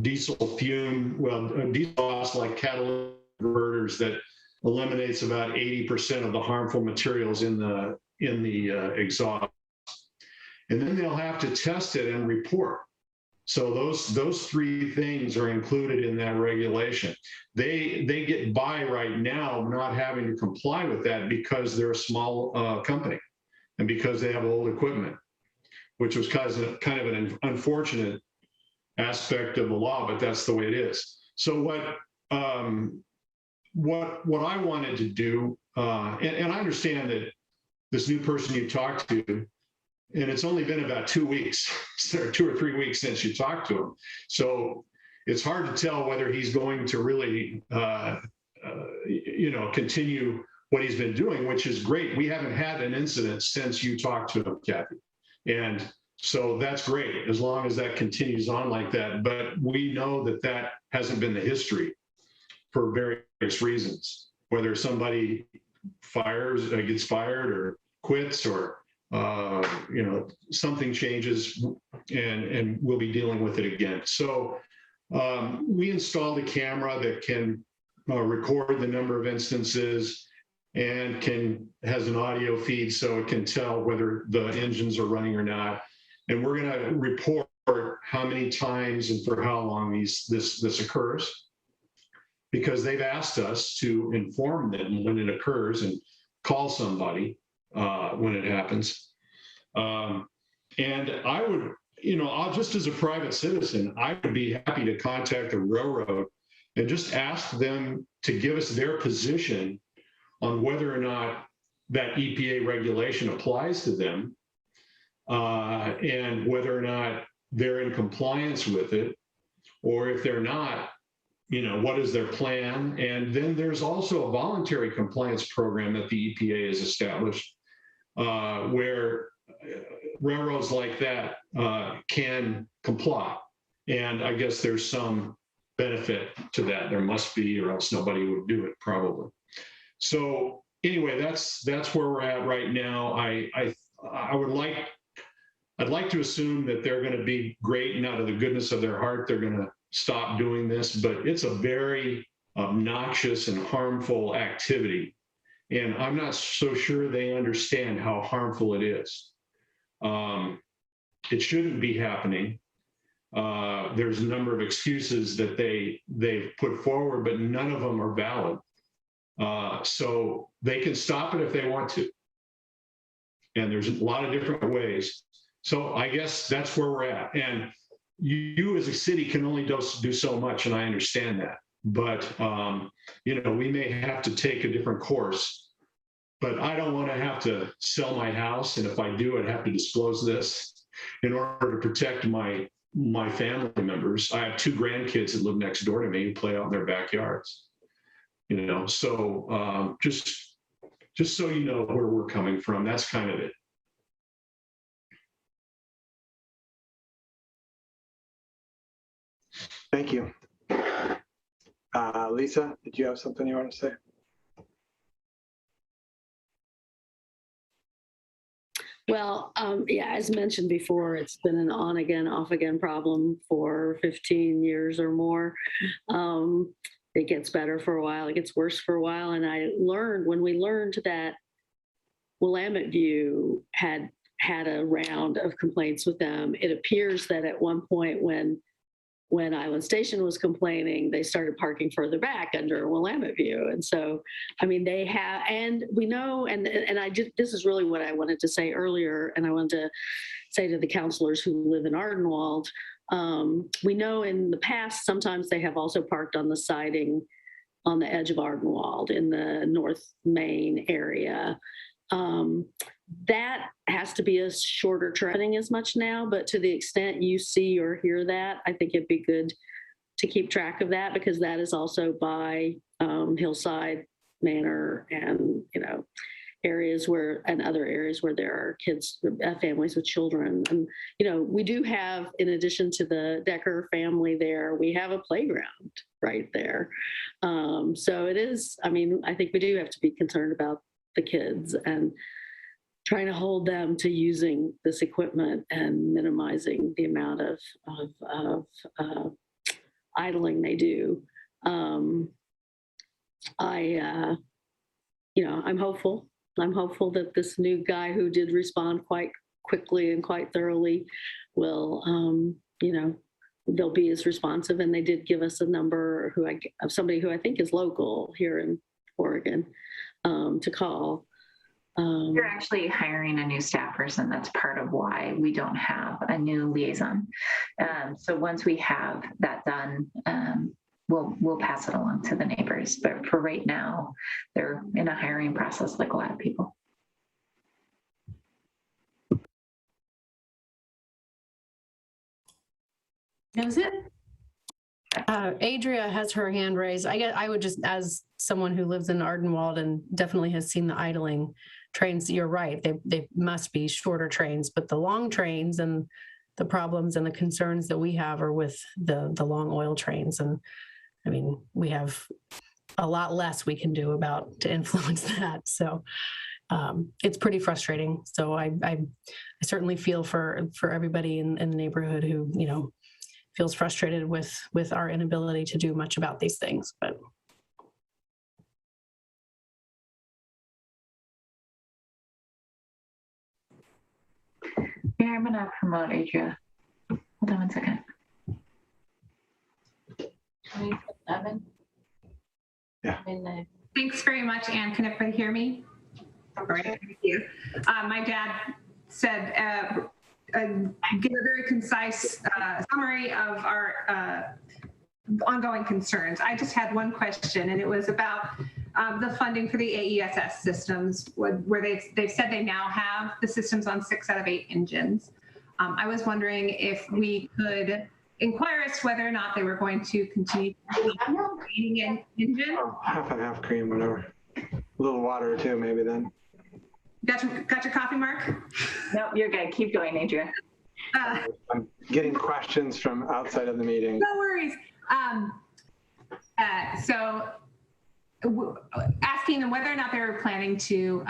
diesel exhaust like catalytic converters that eliminates about 80% of the harmful materials in the exhaust. And then they'll have to test it and report. So those 3 things are included in that regulation. They get by right now not having to comply with that because they're a small company and because they have old equipment, which was kind of an unfortunate aspect of the law, but that's the way it is. So what I wanted to do, and I understand that this new person you talked to, and it's only been about 2 weeks, or 2 or 3 weeks since you talked to him. So it's hard to tell whether he's going to really, continue what he's been doing, which is great. We haven't had an incident since you talked to him, Kathy. And so that's great, as long as that continues on like that. But we know that hasn't been the history for various reasons, whether somebody gets fired or quits, or something changes, and we'll be dealing with it again. So we installed a camera that can record the number of instances and has an audio feed, so it can tell whether the engines are running or not. And we're going to report how many times and for how long this occurs, because they've asked us to inform them when it occurs and call somebody when it happens. And I would, just as a private citizen, I would be happy to contact the railroad and just ask them to give us their position on whether or not that EPA regulation applies to them, and whether or not they're in compliance with it, or if they're not, what is their plan? And then there's also a voluntary compliance program that the EPA has established, where railroads like that can comply. And I guess there's some benefit to that. There must be, or else nobody would do it probably. So anyway, that's where we're at right now. I'd like to assume that they're going to be great, and out of the goodness of their heart, they're going to stop doing this, but it's a very obnoxious and harmful activity. And I'm not so sure they understand how harmful it is. It shouldn't be happening. There's a number of excuses that they've put forward, but none of them are valid. So they can stop it if they want to. And there's a lot of different ways. So I guess that's where we're at. And you as a city can only do so much, and I understand that. But, you know, we may have to take a different course. But I don't want to have to sell my house. And if I do, I'd have to disclose this in order to protect my family members. I have 2 grandkids that live next door to me who play out in their backyards. You know, so just so you know where we're coming from, that's kind of it. Thank you. Lisa, did you have something you want to say? Well, yeah, as mentioned before, it's been an on again, off again problem for 15 years or more. It gets better for a while, it gets worse for a while. And when we learned that Willamette View had a round of complaints with them, it appears that at one point when Island Station was complaining, they started parking further back under Willamette View. And so, I mean, they have, and we know, and this is really what I wanted to say earlier, and I wanted to say to the counselors who live in Ardenwald, we know in the past, sometimes they have also parked on the siding on the edge of Ardenwald in the North Main area. That has to be a shorter trending as much now, but to the extent you see or hear that, I think it'd be good to keep track of that, because that is also by Hillside Manor and, you know, areas and other areas where there are kids, families with children. And, you know, we do have, in addition to the Decker family there, we have a playground right there. So it is, I mean, I think we do have to be concerned about the kids and trying to hold them to using this equipment and minimizing the amount of idling they do. You know, I'm hopeful. I'm hopeful that this new guy who did respond quite quickly and quite thoroughly will, you know, they'll be as responsive. And they did give us a number of somebody who I think is local here in Oregon to call. You're actually hiring a new staff person. That's part of why we don't have a new liaison. So once we have that done, we'll pass it along to the neighbors. But for right now, they're in a hiring process like a lot of people. That was it. Adria has her hand raised. I guess I would just, as someone who lives in Ardenwald and definitely has seen the idling trains, you're right. They must be shorter trains, but the long trains and the problems and the concerns that we have are with the long oil trains. And I mean, we have a lot less we can do to influence that. So it's pretty frustrating. So I certainly feel for everybody in the neighborhood who, you know, feels frustrated with our inability to do much about these things, but. Yeah, I'm gonna promote Adria. Hold on one second. 27. Yeah. Thanks very much, Anne. Can everybody hear me? All right, thank you. My dad said, give a very concise summary of our ongoing concerns. I just had one question, and it was about the funding for the AESS systems, where they've said they now have the systems on 6 out of 8 engines. I was wondering if we could inquire as to whether or not they were going to continue remaining engine. Oh, half and half cream, whatever. A little water too, maybe then. got your coffee, Mark? Nope, you're good. Keep going, Adria. I'm getting questions from outside of the meeting. No worries. Asking them whether or not they were planning to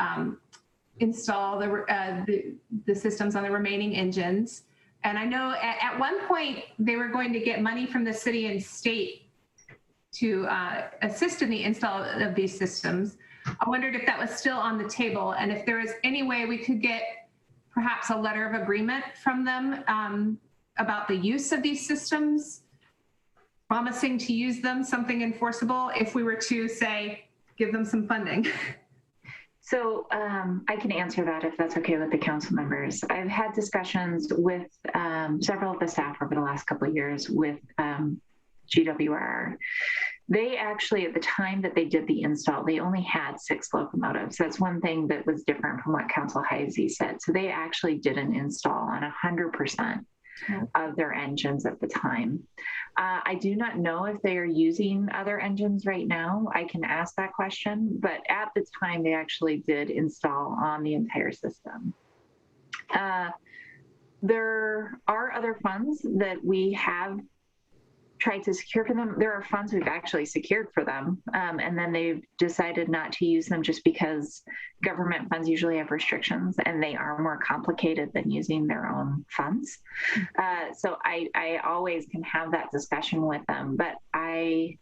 install the systems on the remaining engines. And I know at one point they were going to get money from the city and state to assist in the install of these systems. I wondered if that was still on the table and if there was any way we could get perhaps a letter of agreement from them about the use of these systems, promising to use them, something enforceable, if we were to say, give them some funding. So I can answer that if that's okay with the council members. I've had discussions with several of the staff over the last couple of years with GWR. They actually, at the time that they did the install, they only had 6 locomotives. That's one thing that was different from what Council Heisey said. So they actually did an install on 100% of their engines at the time. I do not know if they are using other engines right now. I can ask that question, but at the time they actually did install on the entire system. There are other funds that we have tried to secure for them. There are funds we've actually secured for them, and then they've decided not to use them just because government funds usually have restrictions and they are more complicated than using their own funds. So I always can have that discussion with them, but I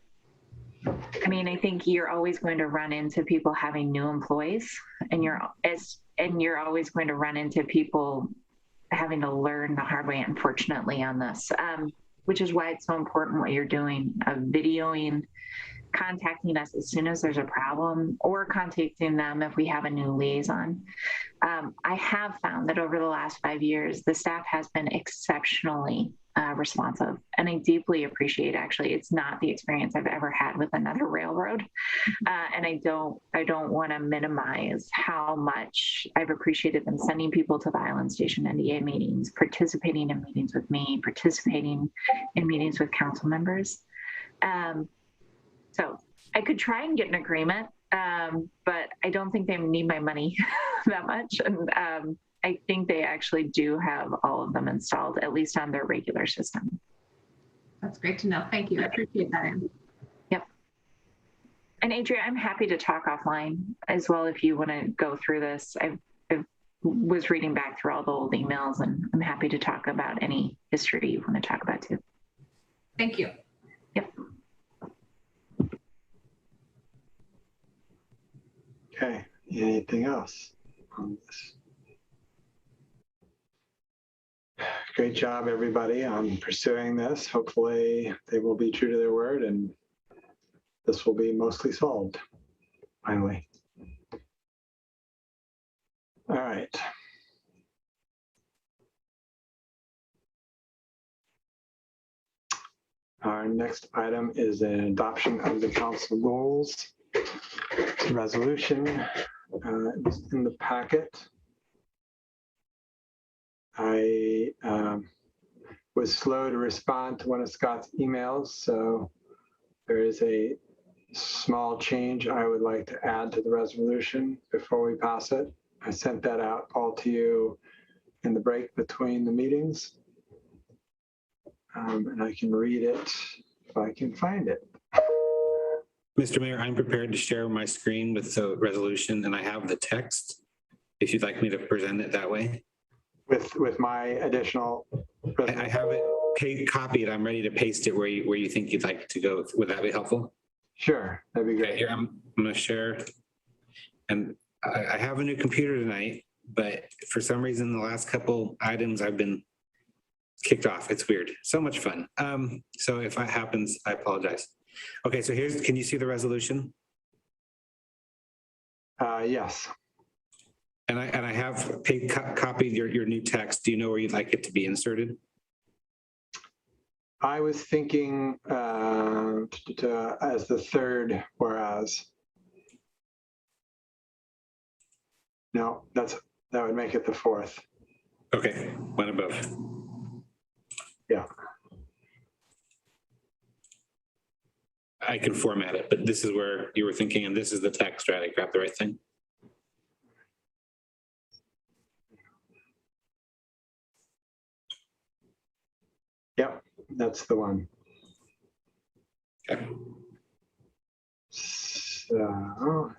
mean, I think you're always going to run into people having new employees, and you're always going to run into people having to learn the hard way, unfortunately, on this. Which is why it's so important what you're doing of videoing, contacting us as soon as there's a problem, or contacting them if we have a new liaison. I have found that over the last 5 years, the staff has been exceptionally responsive, and I deeply appreciate, actually, it's not the experience I've ever had with another railroad. And I don't want to minimize how much I've appreciated them sending people to the Island Station NDA meetings, participating in meetings with me, participating in meetings with council members. So I could try and get an agreement, but I don't think they need my money that much. And I think they actually do have all of them installed, at least on their regular system. That's great to know. Thank you. I appreciate that, Anne. Yep. And Adria, I'm happy to talk offline as well if you want to go through this. I was reading back through all the old emails, and I'm happy to talk about any history you want to talk about too. Thank you. Yep. Okay, anything else on this? Great job, everybody, on pursuing this. Hopefully they will be true to their word and this will be mostly solved, finally. All right. Our next item is an adoption of the council goals resolution. It's in the packet. I was slow to respond to one of Scott's emails, so there is a small change I would like to add to the resolution before we pass it. I sent that out all to you in the break between the meetings. And I can read it if I can find it. Mr. Mayor, I'm prepared to share my screen with the resolution, and I have the text, if you'd like me to present it that way. With my additional. I have it copied. I'm ready to paste it where you think you'd like to go. Would that be helpful? Sure, that'd be great. Okay, here, I'm going to share. And I have a new computer tonight, but for some reason, the last couple items I've been kicked off. It's weird. So much fun. So if that happens, I apologize. Okay, so can you see the resolution? Yes. And I have copied your new text. Do you know where you'd like it to be inserted? I was thinking as the third whereas. No, that would make it the fourth. Okay, one above. Yeah. I can format it, but this is where you were thinking, and this is the text, right? I grabbed the right thing. Yep, that's the one. Okay. So,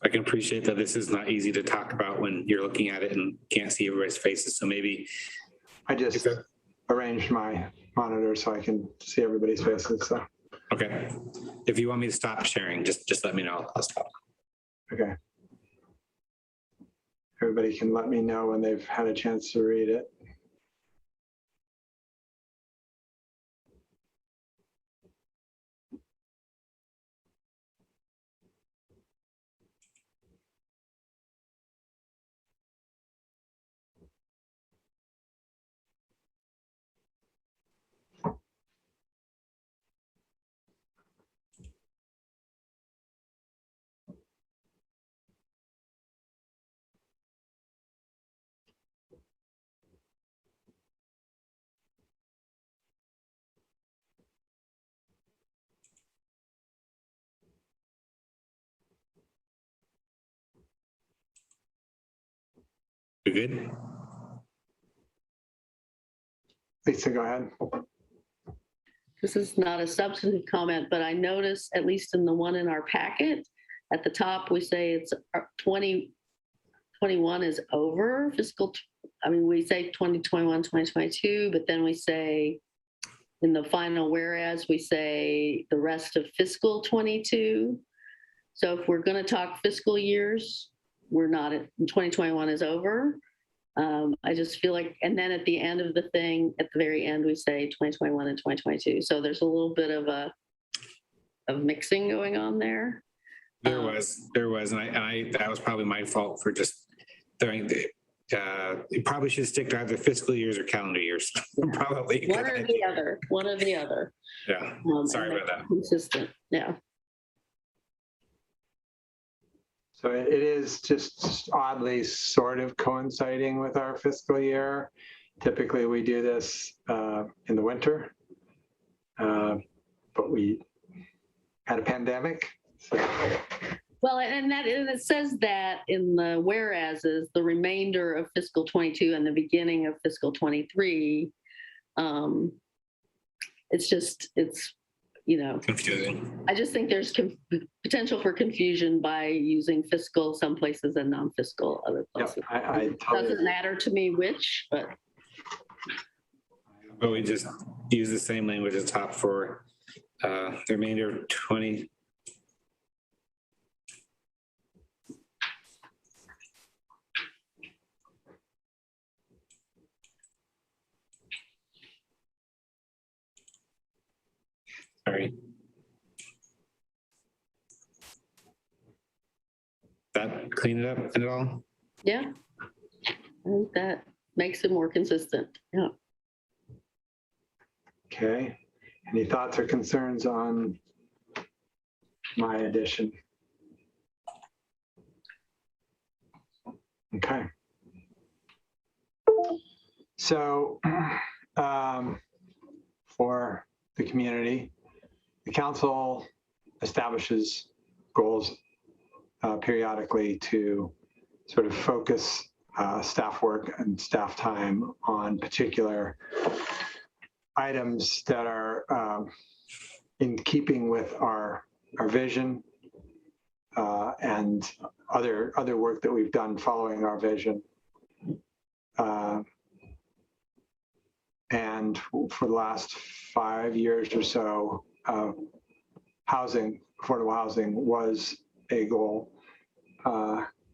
I can appreciate that this is not easy to talk about when you're looking at it and can't see everybody's faces. So maybe I just arranged my monitor so I can see everybody's faces. So. Okay. If you want me to stop sharing, just let me know. I'll stop. Okay. Everybody can let me know when they've had a chance to read it. You good? Lisa, go ahead. This is not a substantive comment, but I noticed, at least in the one in our packet, at the top, we say it's 2021 is over fiscal. We say 2021, 2022, but then we say in the final whereas, we say the rest of fiscal 22. So if we're going to talk fiscal years, we're not, 2021 is over. I just feel like, and then at the end of the thing, at the very end, we say 2021 and 2022. So there's a little bit of mixing going on there. There was, and I that was probably my fault for just throwing the. You probably should stick to either fiscal years or calendar years. Probably one or the other. One or the other. Yeah. Sorry about that. Consistent. Yeah. So it is just oddly sort of coinciding with our fiscal year. Typically, we do this in the winter, but we had a pandemic. So. Well, and it says that in the whereases, the remainder of fiscal 22 and the beginning of fiscal 23. It's confusing. I just think there's potential for confusion by using fiscal some places and non-fiscal other places. Yep, I totally doesn't matter to me which, but we just use the same language at the top for the remainder of 20. Sorry. That clean it up at all? Yeah, I think that makes it more consistent. Yeah. Okay. Any thoughts or concerns on my addition? Okay. So for the community, the council establishes goals periodically to sort of focus staff work and staff time on particular items that are in keeping with our vision and other work that we've done following our vision. And for the last 5 years or so, affordable housing was a goal,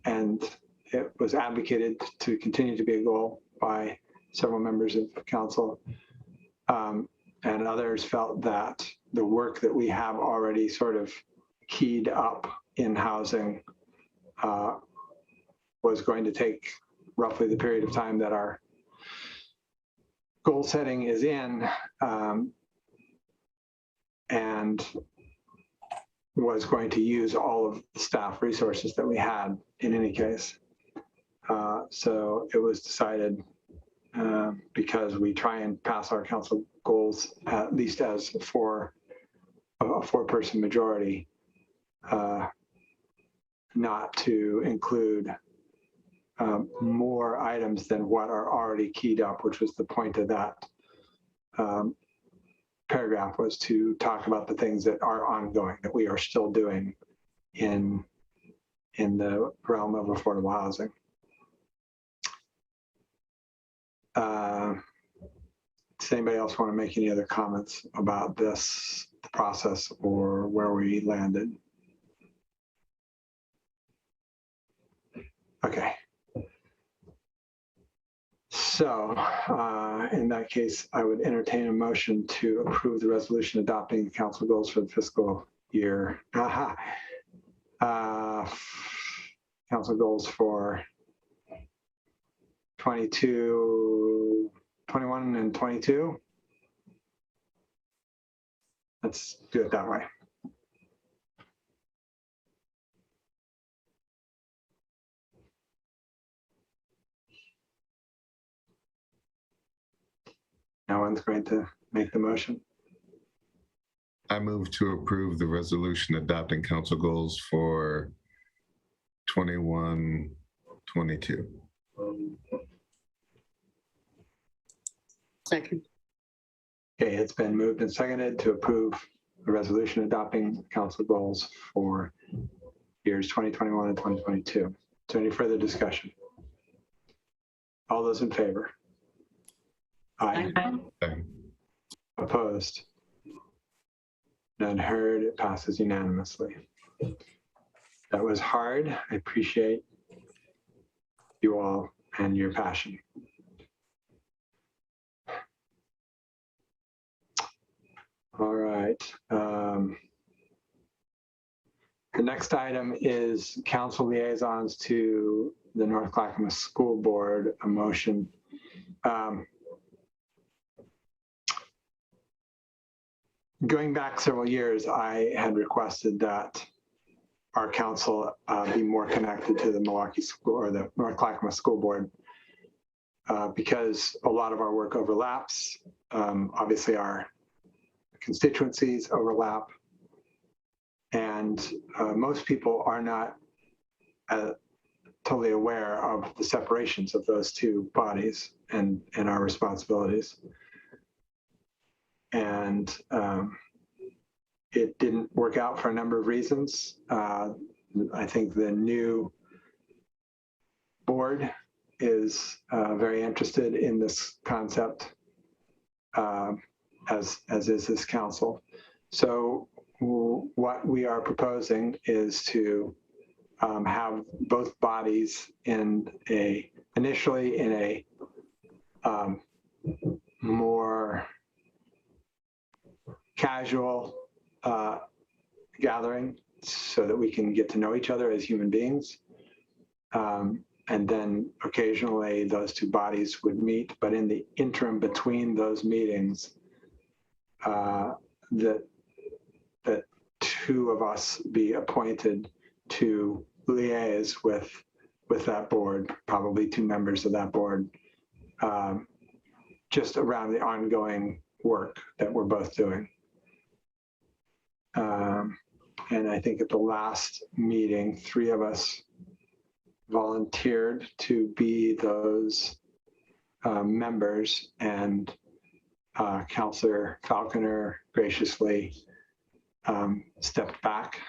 and it was advocated to continue to be a goal by several members of council. And others felt that the work that we have already sort of keyed up in housing was going to take roughly the period of time that our goal setting is in, and was going to use all of the staff resources that we had in any case. So it was decided, because we try and pass our council goals at least as a four-person majority, not to include more items than what are already keyed up, which was the point of that paragraph, was to talk about the things that are ongoing, that we are still doing in the realm of affordable housing. Does anybody else want to make any other comments about this process or where we landed? Okay. So in that case, I would entertain a motion to approve the resolution adopting the council goals for the fiscal year. Council goals for 22, 21, and 22. Let's do it that way. No one's going to make the motion. I move to approve the resolution adopting council goals for 21, 22. Second. Okay, it's been moved and seconded to approve the resolution adopting council goals for years 2021 and 2022. Is there any further discussion? All those in favor? Aye. Aye. Opposed? None heard. It passes unanimously. That was hard. I appreciate you all and your passion. All right. The next item is council liaisons to the North Clackamas School Board, a motion. Going back several years, I had requested that our council be more connected to the Milwaukie School or the North Clackamas School Board because a lot of our work overlaps. Obviously, our constituencies overlap, and most people are not totally aware of the separations of those two bodies and our responsibilities. And it didn't work out for a number of reasons. I think the new board is very interested in this concept, as is this council. So what we are proposing is to have both bodies initially in a more casual gathering so that we can get to know each other as human beings. And then occasionally those two bodies would meet, but in the interim between those meetings, that two of us be appointed to liaise with that board, probably two members of that board, just around the ongoing work that we're both doing. And I think at the last meeting, 3 of us volunteered to be those members, and Councillor Falconer graciously stepped back.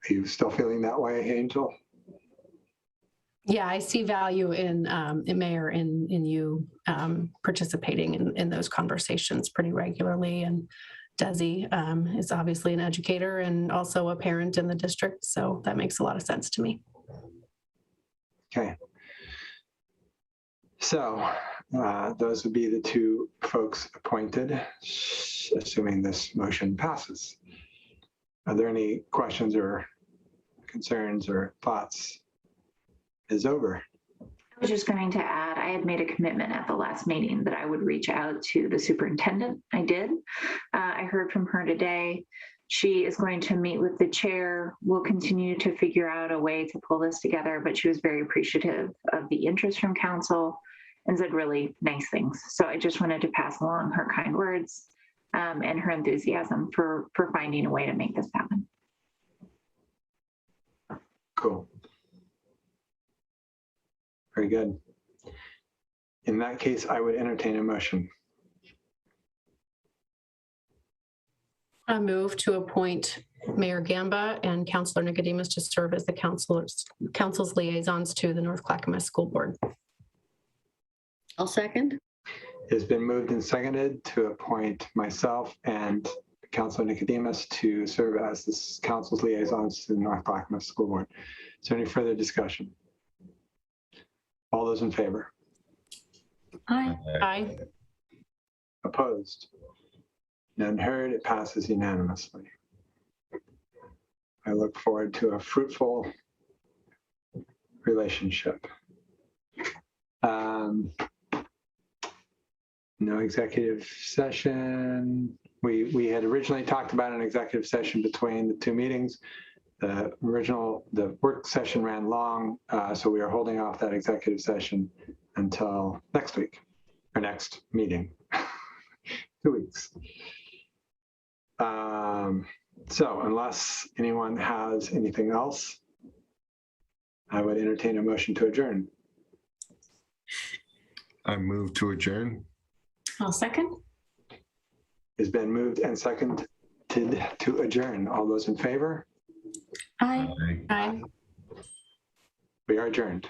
Are you still feeling that way, Angel? Yeah, I see value in Mayor, in you participating in those conversations pretty regularly. And Desi is obviously an educator and also a parent in the district, so that makes a lot of sense to me. Okay. So those would be the 2 folks appointed, assuming this motion passes. Are there any questions or concerns or thoughts? Is over. I was just going to add, I had made a commitment at the last meeting that I would reach out to the superintendent. I did. I heard from her today. She is going to meet with the chair. We'll continue to figure out a way to pull this together, but she was very appreciative of the interest from council and said really nice things. So I just wanted to pass along her kind words and her enthusiasm for finding a way to make this happen. Very good. In that case, I would entertain a motion. I move to appoint Mayor Gamba and Councilor Nicodemus to serve as the council's liaisons to the North Clackamas School Board. I'll second. It's been moved and seconded to appoint myself and Councilor Nicodemus to serve as the council's liaisons to the North Clackamas School Board. Is there any further discussion? All those in favor? Aye. Aye. Opposed? None heard. It passes unanimously. I look forward to a fruitful relationship. No executive session. We had originally talked about an executive session between the two meetings. The work session ran long, so we are holding off that executive session until next week, or next meeting, 2 weeks. So unless anyone has anything else, I would entertain a motion to adjourn. I move to adjourn. I'll second. It's been moved and seconded to adjourn. All those in favor? Aye. Aye. We are adjourned.